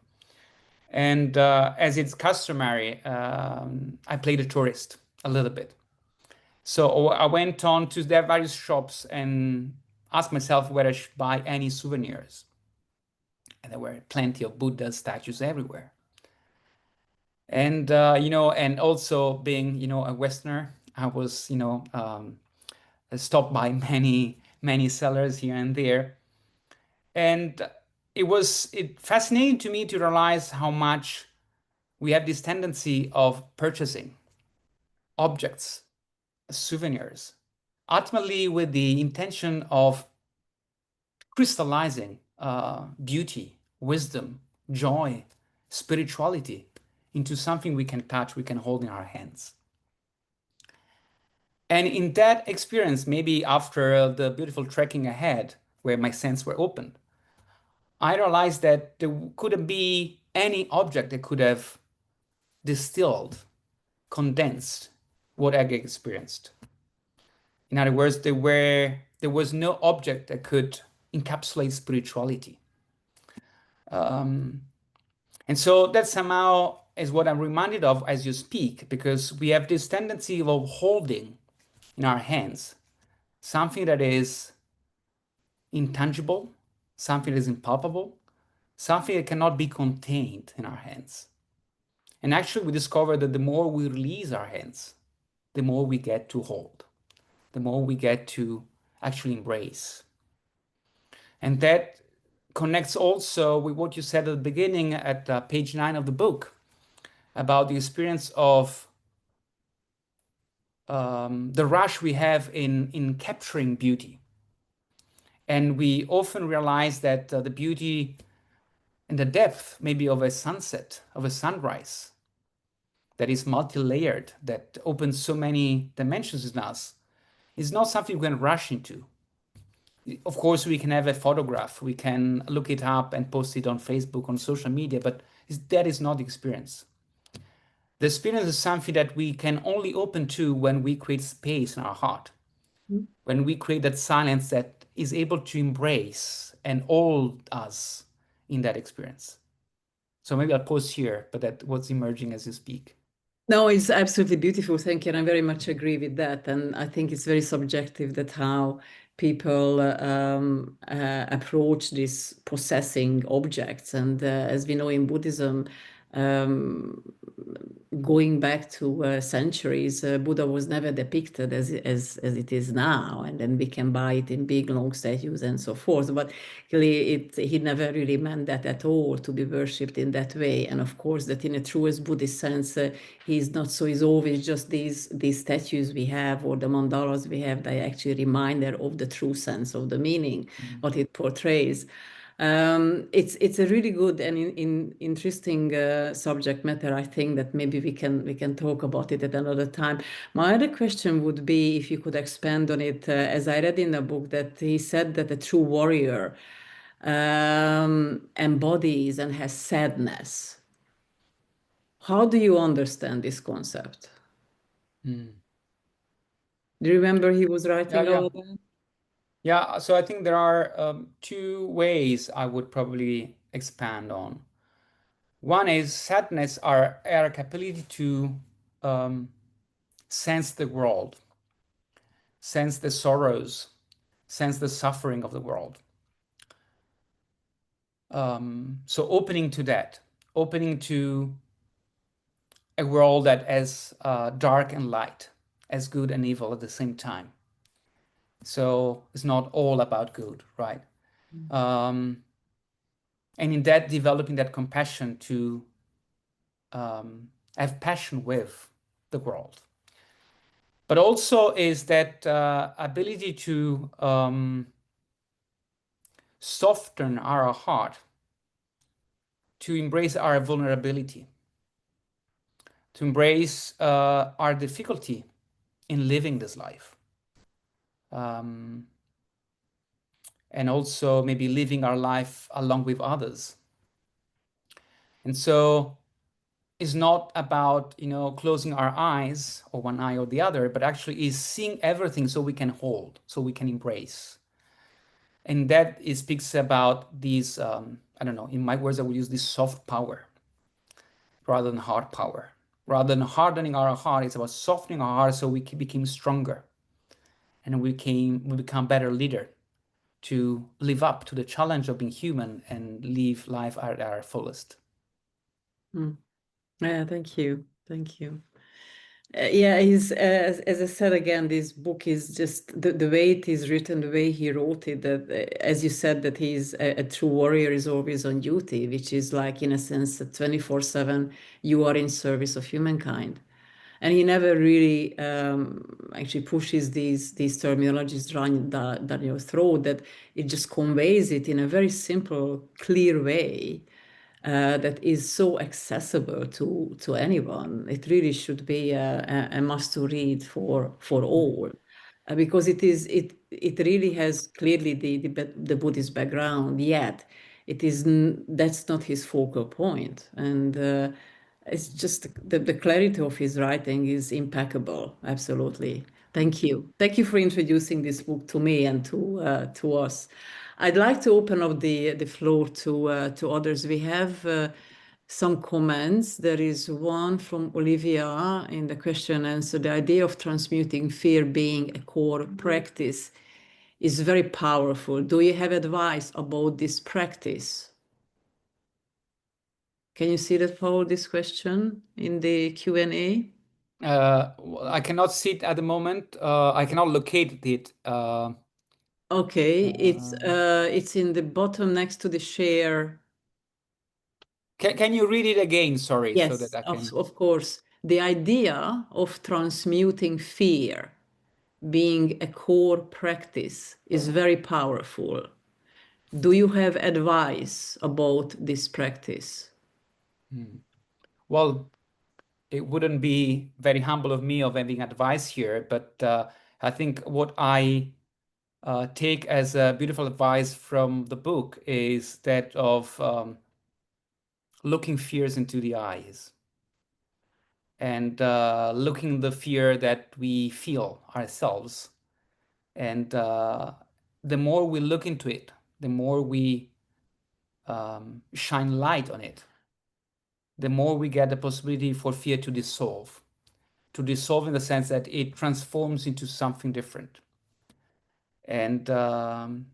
And as it's customary, I played a tourist a little bit. So I went on to their various shops and asked myself whether I should buy any souvenirs. And there were plenty of Buddha statues everywhere. And, and also being, a Westerner, I was, stopped by many sellers here and there. And it was fascinating to me to realize how much we have this tendency of purchasing objects, souvenirs, ultimately with the intention of crystallizing beauty, wisdom, joy, spirituality into something we can touch, we can hold in our hands. And in that experience, maybe after the beautiful trekking ahead, where my senses were opened, I realized that there couldn't be any object that could have distilled, condensed what I experienced. In other words, there was no object that could encapsulate spirituality. And so that somehow is what I'm reminded of as you speak, because we have this tendency of holding in our hands something that is intangible, something that is impalpable, something that cannot be contained in our hands. And actually, we discover that the more we release our hands, the more we get to hold, the more we get to actually embrace. And that connects also with what you said at the beginning at page 9 of the book about the experience of the rush we have in capturing beauty. And we often realize that the beauty and the depth maybe of a sunset, of a sunrise, that is multi-layered, that opens so many dimensions in us, is not something we can rush into. Of course, we can have a photograph, we can look it up and post it on Facebook, on social media, but that is not the experience. The experience is something that we can only open to when we create space in our heart, when we create that silence that is able to embrace and hold us in that experience. So maybe I'll pause here, but that's what's emerging as you speak. No, it's absolutely beautiful. Thank you. And I very much agree with that. And I think it's very subjective that how people approach these possessing objects. And as we know in Buddhism, um, going back to centuries, Buddha was never depicted as it is now. And then we can buy it in big, long statues and so forth. But really, he never really meant that at all, to be worshipped in that way. And of course, that in a truest Buddhist sense, he's not so. He's always just these statues we have or the mandalas we have. They actually reminder of the true sense of the meaning, what it portrays. It's a really good and interesting subject matter. I think that maybe we can talk about it at another time. My other question would be if you could expand on it. As I read in the book that he said that a true warrior embodies and has sadness. How do you understand this concept? Mm. Do you remember he was Yeah, writing yeah. about that? Yeah, so I think there are two ways I would probably expand on. One is sadness, our capability to um, sense the world, sense the sorrows, sense the suffering of the world. So opening to that, opening to a world that is dark and light, as good and evil at the same time. So it's not all about good, right? Um, and in that, developing that compassion to have passion with the world. But also is that ability to soften our heart, to embrace our vulnerability, to embrace our difficulty in living this life. Um, and also maybe living our life along with others. And so it's not about, closing our eyes or one eye or the other, but actually is seeing everything so we can hold, so we can embrace. And that it speaks about these, I don't know, in my words, I would use this soft power rather than hard power. Rather than hardening our heart, it's about softening our heart so we become stronger and we become better leader to live up to the challenge of being human and live life at our fullest. Mm. Yeah, thank you. Thank you. Yeah, he's as I said again, this book is just the way it is written, the way he wrote it. That as you said, that he's a true warrior is always on duty, which is like in a sense that 24/7 you are in service of humankind, and he never really actually pushes these terminologies down your throat. That it just conveys it in a very simple, clear way that is so accessible to anyone. It really should be a must to read for all, because it really has clearly the Buddhist background. Yet that's not his focal point, and it's just the clarity of his writing is impeccable. Absolutely. Thank you for introducing this book to me and to us. I'd like to open up the floor to others. We have some comments. There is one from Olivia in the question and answer. The idea of transmuting fear being a core practice is very powerful. Do you have advice about this practice? Can you see that, Paul, this question in the Q&A? I cannot see it at the moment. I cannot locate it. Okay, it's in the bottom next to the share. Can you read it again? Sorry, so that Yes, I can. of course. The idea of transmuting fear being a core practice is very powerful. Do you have advice about this practice? Well, it wouldn't be very humble of me of having advice here, but I think what I take as a beautiful advice from the book is that of looking fears into the eyes and looking the fear that we feel ourselves. And the more we look into it, the more we shine light on it, the more we get the possibility for fear to dissolve. To dissolve in the sense that it transforms into something different. And and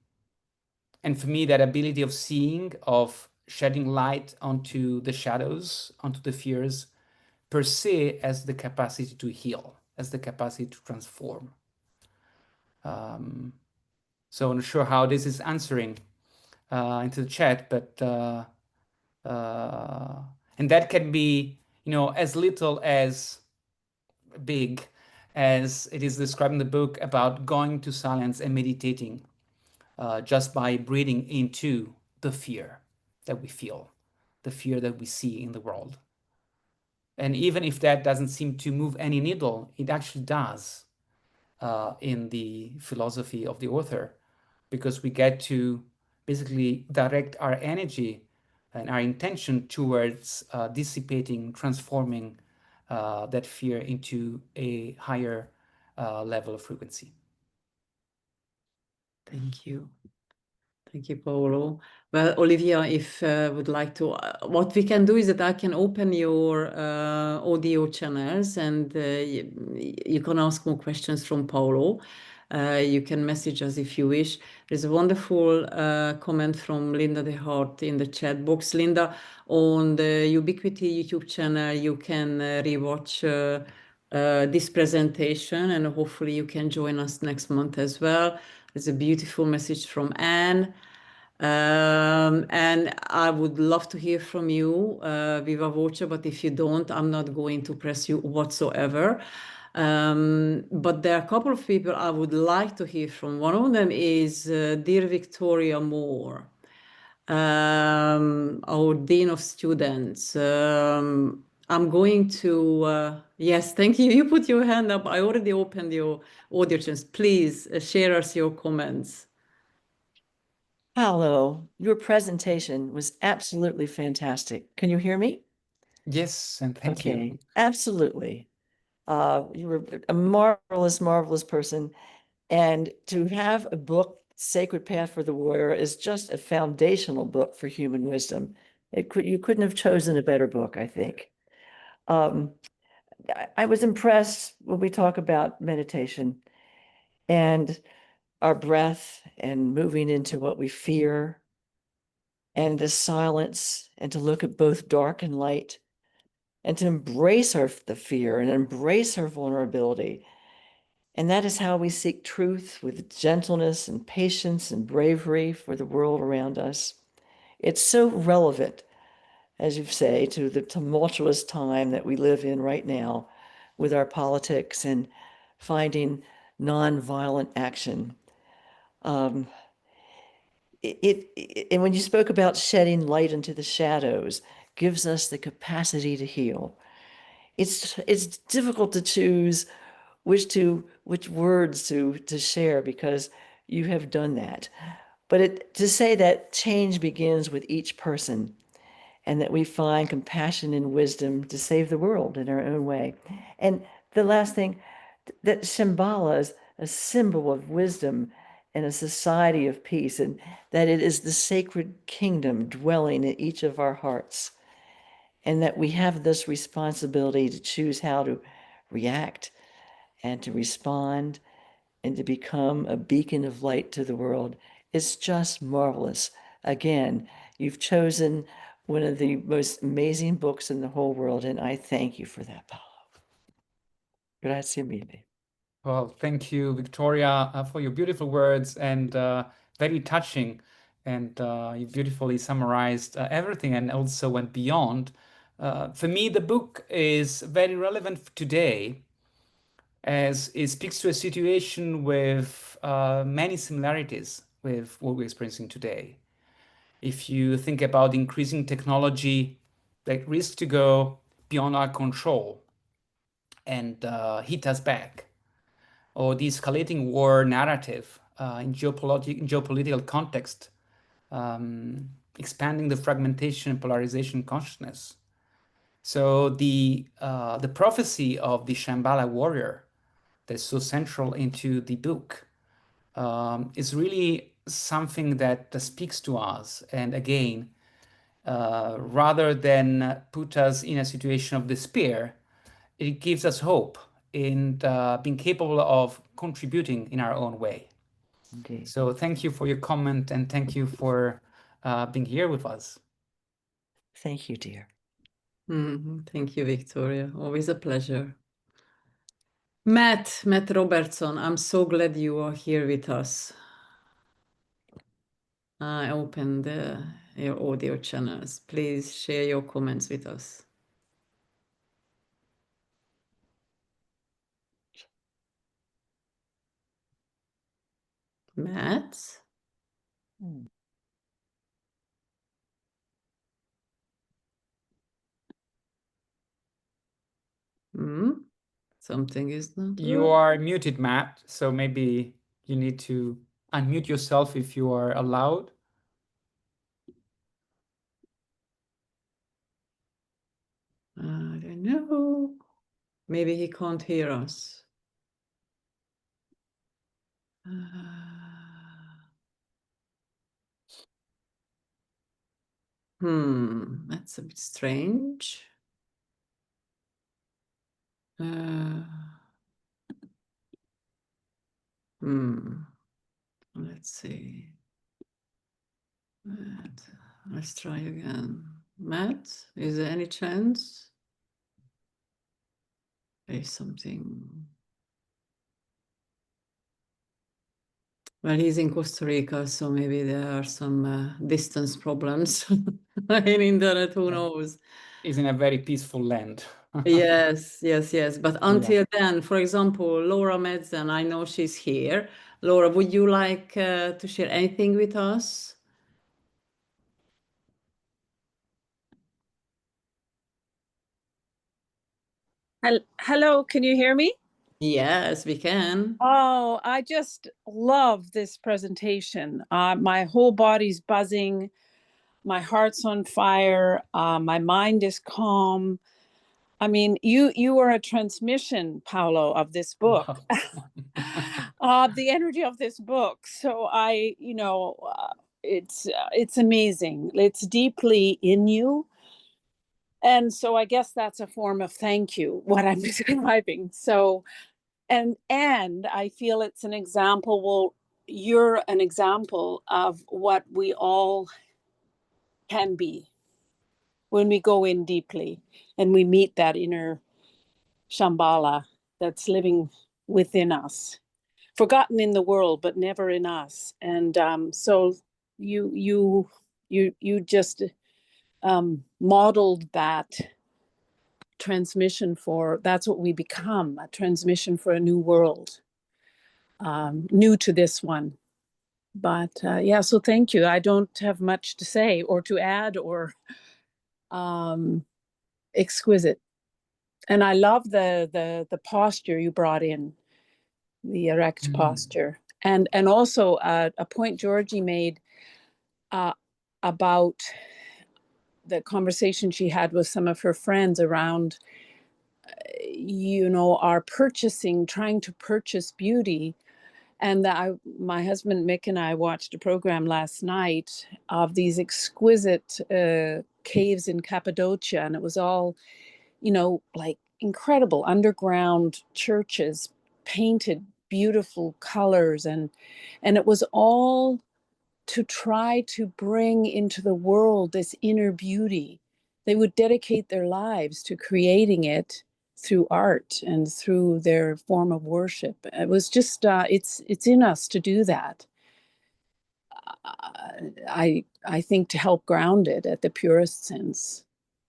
for me, that ability of seeing, of shedding light onto the shadows, onto the fears, per se, as the capacity to heal, as the capacity to transform. So I'm not sure how this is answering into the chat, but and that can be, as little as big as it is described in the book about going to silence and meditating just by breathing into the fear that we feel, the fear that we see in the world. And even if that doesn't seem to move any needle, it actually does in the philosophy of the author, because we get to basically direct our energy and our intention towards dissipating, transforming that fear into a higher level of frequency. Thank you. Thank you, Paolo. Well, Olivia, if would like to, what we can do is that I can open your audio channels and you can ask more questions from Paolo. You can message us if you wish. There's a wonderful comment from Linda De Hart in the chat box. Linda, on the Ubiquity YouTube channel, you can rewatch this presentation and hopefully you can join us next month as well. There's a beautiful message from Anne. And I would love to hear from you, Viva Voce, but if you don't, I'm not going to press you whatsoever. But there are a couple of people I would like to hear from. One of them is dear Victoria Moore, our Dean of Students. I'm going to, yes, thank you. You put your hand up. I already opened your audio channels. Please share us your comments. Paolo, your presentation was absolutely fantastic. Can you hear me? Yes, and thank you. Absolutely. You were a marvelous, marvelous person. And to have a book, Sacred Path for the Warrior, is just a foundational book for human wisdom. You couldn't have chosen a better book, I think. I was impressed when we talk about meditation and our breath and moving into what we fear and the silence, and to look at both dark and light, and to embrace the fear and embrace our vulnerability. And that is how we seek truth, with gentleness and patience and bravery for the world around us. It's so relevant, as you say, to the tumultuous time that we live in right now with our politics and finding nonviolent action. And when you spoke about shedding light into the shadows, gives us the capacity to heal. It's difficult to choose which words to share, because you have done that. But to say that change begins with each person, and that we find compassion and wisdom to save the world in our own way. And the last thing, that Shambhala is a symbol of wisdom and a society of peace, and that it is the sacred kingdom dwelling in each of our hearts, and that we have this responsibility to choose how to react and to respond and to become a beacon of light to the world. It's just marvelous. Again, you've chosen one of the most amazing books in the whole world, and I thank you for that, Paolo. Grazie mille. Well, thank you, Victoria, for your beautiful words and very touching. And you beautifully summarized everything and also went beyond. For me, the book is very relevant today as it speaks to a situation with many similarities with what we're experiencing today. If you think about increasing technology that risks to go beyond our control and hit us back, or the escalating war narrative in geopolitical context, expanding the fragmentation and polarization consciousness. So the prophecy of the Shambhala warrior that's so central into the book is really something that speaks to us. And again, rather than put us in a situation of despair, it gives us hope in being capable of contributing in our own way. Indeed. So thank you for your comment and thank you for being here with us. Thank you, dear. Thank you, Victoria. Always a pleasure. Matt Robertson, I'm so glad you are here with us. I opened your audio channels. Please share your comments with us. Matt? Something is not You right. are muted, Matt, so maybe you need to unmute yourself if you are allowed. I don't know. Maybe he can't hear us. That's a bit strange. Let's see. Matt, let's try again. Matt, is there any chance? There's something. Well, he's in Costa Rica, so maybe there are some distance problems in internet, who knows? He's in a very peaceful land. Yes. But until then, for example, Laura Medzen, I know she's here. Laura, would you like to share anything with us? Hello, can you hear me? Yes, we can. Oh, I just love this presentation. My whole body's buzzing. My heart's on fire. My mind is calm. I mean, you are a transmission, Paolo, of this book, the energy of this book. So it's amazing. It's deeply in you. And so I guess that's a form of thank you, what I'm describing. So, and I feel it's an example. Well, you're an example of what we all can be when we go in deeply and we meet that inner Shambhala that's living within us, forgotten in the world, but never in us. And so you just modeled that transmission for, that's what we become, a transmission for a new world, new to this one. But yeah, so thank you. I don't have much to say or to add or exquisite. And I love the posture you brought in, the erect posture. And also a point Georgie made about the conversation she had with some of her friends around our purchasing, trying to purchase beauty. And my husband Mick and I watched a program last night of these exquisite caves in Cappadocia, and it was all, like incredible underground churches, painted beautiful colors, and it was all to try to bring into the world this inner beauty. They would dedicate their lives to creating it, through art and through their form of worship. It was just it's in us to do that. I think to help ground it at the purest sense.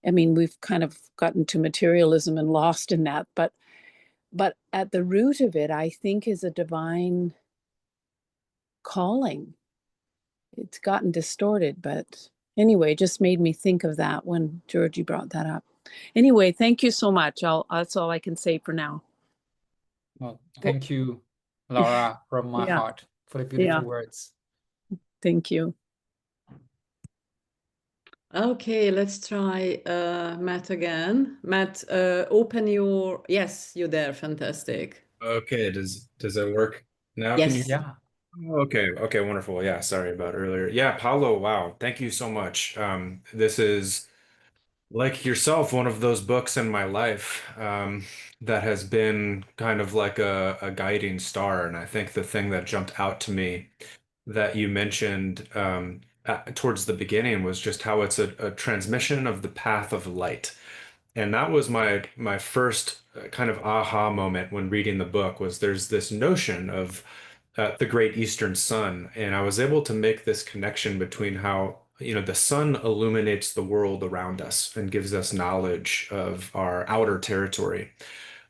I mean, we've kind of gotten to materialism and lost in that, but at the root of it, I think, is a divine calling. It's gotten distorted, but anyway, just made me think of that when Georgie brought that up. Anyway, thank you so much. That's all I can say for now. Well, thank you, Laura, from my Yeah. heart for the beautiful words. Thank you. Okay, let's try Matt again. Matt, open your, yes, you're there. Fantastic. Okay, does that work now? Yes. Can you? Yeah. Okay, wonderful. Yeah, sorry about earlier. Yeah, Paolo, wow, thank you so much. This is like yourself, one of those books in my life that has been kind of like a guiding star. And I think the thing that jumped out to me that you mentioned towards the beginning was just how it's a transmission of the path of light. And that was my first kind of aha moment when reading the book was there's this notion of the Great Eastern Sun, and I was able to make this connection between how, you know, the sun illuminates the world around us and gives us knowledge of our outer territory,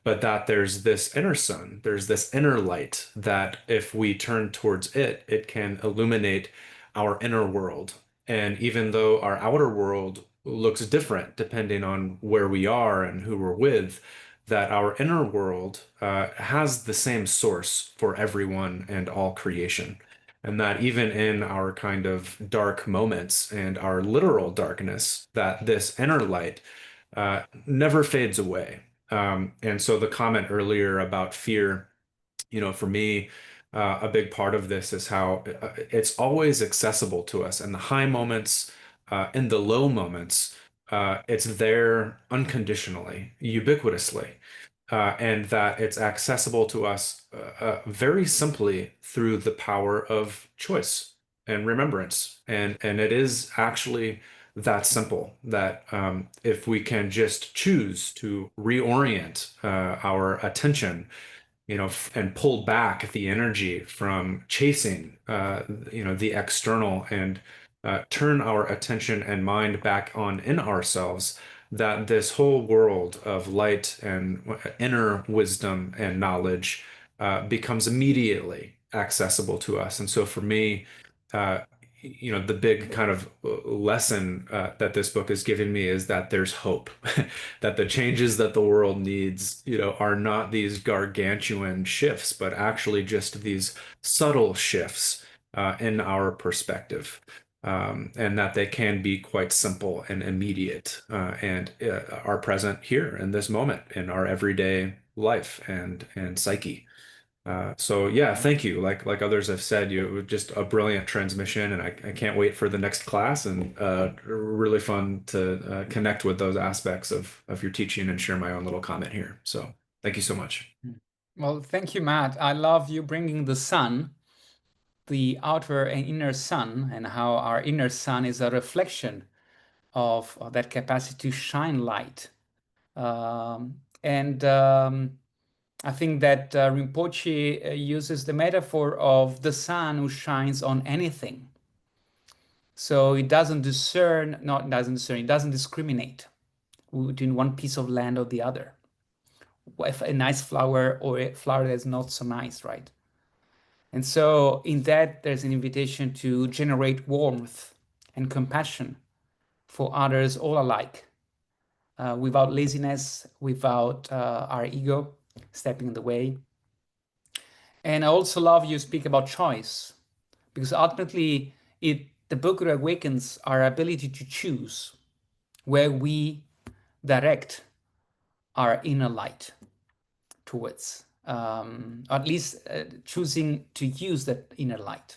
but that there's this inner sun, there's this inner light that if we turn towards it, it can illuminate our inner world. And even though our outer world looks different depending on where we are and who we're with, that our inner world has the same source for everyone and all creation. And that even in our kind of dark moments and our literal darkness, that this inner light never fades away. And so the comment earlier about fear, you know, for me, a big part of this is how it's always accessible to us. In the high moments, in the low moments, it's there unconditionally, ubiquitously, and that it's accessible to us very simply through the power of choice and remembrance. And it is actually that simple that if we can just choose to reorient our attention, you know, and pull back the energy from chasing, you know, the external and turn our attention and mind back on in ourselves, that this whole world of light and inner wisdom and knowledge becomes immediately accessible to us. And so for me, you know, the big kind of lesson that this book has given me is that there's hope, that the changes that the world needs, you know, are not these gargantuan shifts, but actually just these subtle shifts in our perspective, and that they can be quite simple and immediate and are present here in this moment in our everyday life and psyche. So yeah, thank you. Like others have said, you it was just a brilliant transmission, and I can't wait for the next class. And really fun to connect with those aspects of your teaching and share my own little comment here. So thank you so much. Well, thank you, Matt. I love you bringing the sun, the outer and inner sun, and how our inner sun is a reflection of that capacity to shine light. I think that Rinpoche uses the metaphor of the sun who shines on anything. So it doesn't it doesn't discriminate between one piece of land or the other. If a nice flower or a flower that's not so nice, right? And so in that, there's an invitation to generate warmth and compassion for others all alike, without laziness, without our ego stepping in the way. And I also love you speak about choice, because ultimately the book awakens our ability to choose where we direct our inner light towards, at least choosing to use that inner light.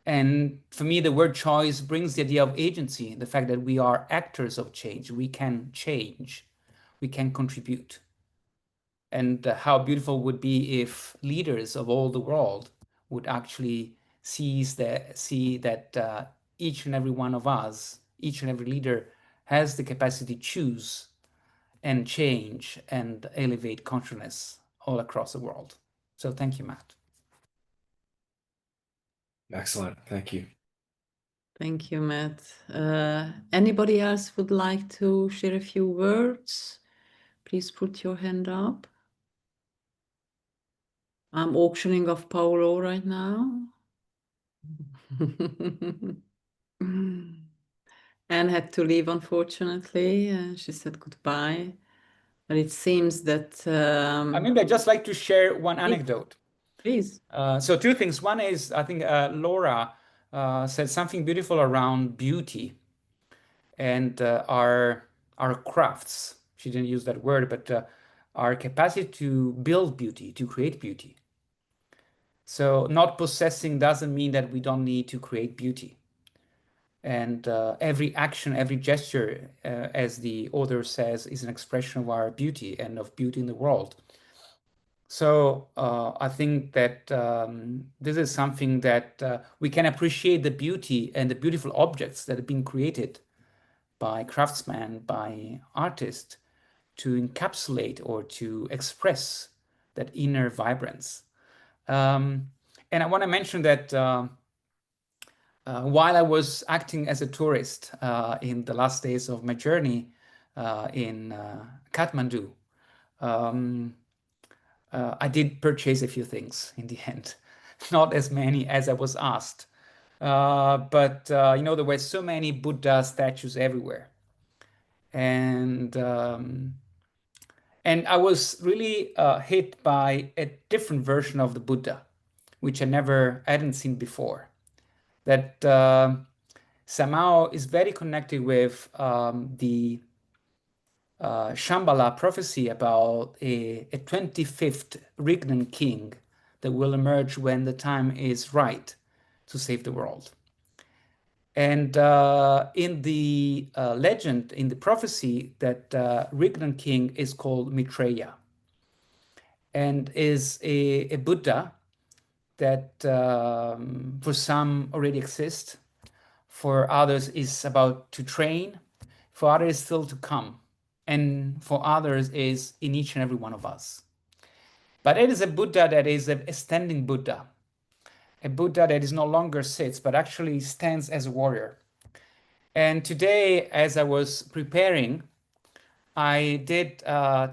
And for me, the word choice brings the idea of agency, the fact that we are actors of change, we can change, we can contribute. And how beautiful would be if leaders of all the world would actually see that each and every one of us, each and every leader has the capacity to choose and change and elevate consciousness all across the world. So thank you, Matt. Excellent. Thank you. Thank you, Matt. Anybody else would like to share a few words? Please put your hand up. I'm auctioning off Paolo right now. Anne had to leave, unfortunately. She said goodbye. But it seems that... I'd just like to share one anecdote. Please. So two things. One is, I think Laura said something beautiful around beauty and our crafts. She didn't use that word, but our capacity to build beauty, to create beauty. So not possessing doesn't mean that we don't need to create beauty. And every action, every gesture, as the author says, is an expression of our beauty and of beauty in the world. So I think that this is something that we can appreciate the beauty and the beautiful objects that have been created by craftsmen, by artists, to encapsulate or to express that inner vibrance. And I want to mention that while I was acting as a tourist in the last days of my journey in Kathmandu, I did purchase a few things in the end, not as many as I was asked. But there were so many Buddha statues everywhere. And I was really hit by a different version of the Buddha, which I hadn't seen before. That somehow is very connected with the Shambhala prophecy about a 25th regnant king that will emerge when the time is right to save the world. And in the legend, in the prophecy, that regnant king is called Maitreya and is a Buddha that for some already exists, for others is about to train, for others still to come, and for others is in each and every one of us. But it is a Buddha that is a standing Buddha, a Buddha that is no longer sits, but actually stands as a warrior. And today, as I was preparing, I did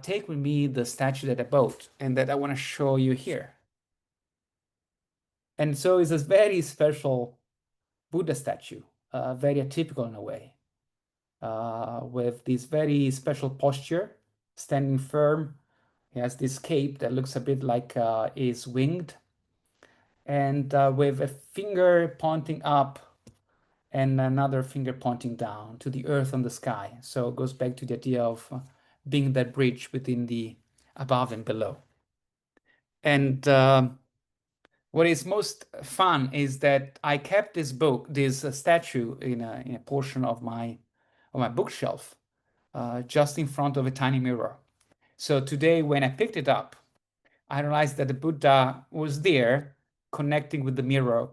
take with me the statue that I bought and that I want to show you here. And so it's a very special Buddha statue, very atypical in a way, with this very special posture, standing firm. He has this cape that looks a bit like is winged, and with a finger pointing up and another finger pointing down to the earth and the sky. So it goes back to the idea of being that bridge between the above and below. And what is most fun is that I kept this statue in a portion of my bookshelf, just in front of a tiny mirror. So today, when I picked it up, I realized that the Buddha was there, connecting with the mirror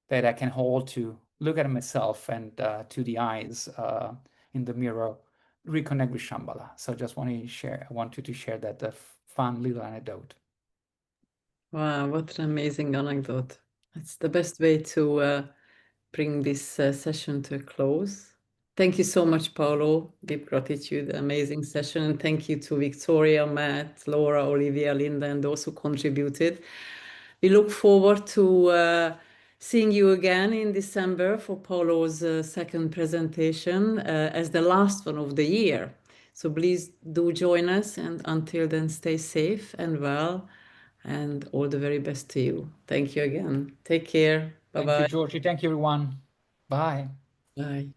that I can hold to look at myself and to the eyes in the mirror, reconnect with Shambhala. So just want you to share that fun little anecdote. Wow, what an amazing anecdote. It's the best way to bring this session to a close. Thank you so much, Paolo. Deep gratitude, amazing session. And thank you to Victoria, Matt, Laura, Olivia, Linda, and those who contributed. We look forward to seeing you again in December for Paolo's second presentation as the last one of the year. So please do join us, and until then, stay safe and well, and all the very best to you. Thank you again. Take care. Bye-bye. Thank you, Georgie. Thank you, everyone. Bye. Bye.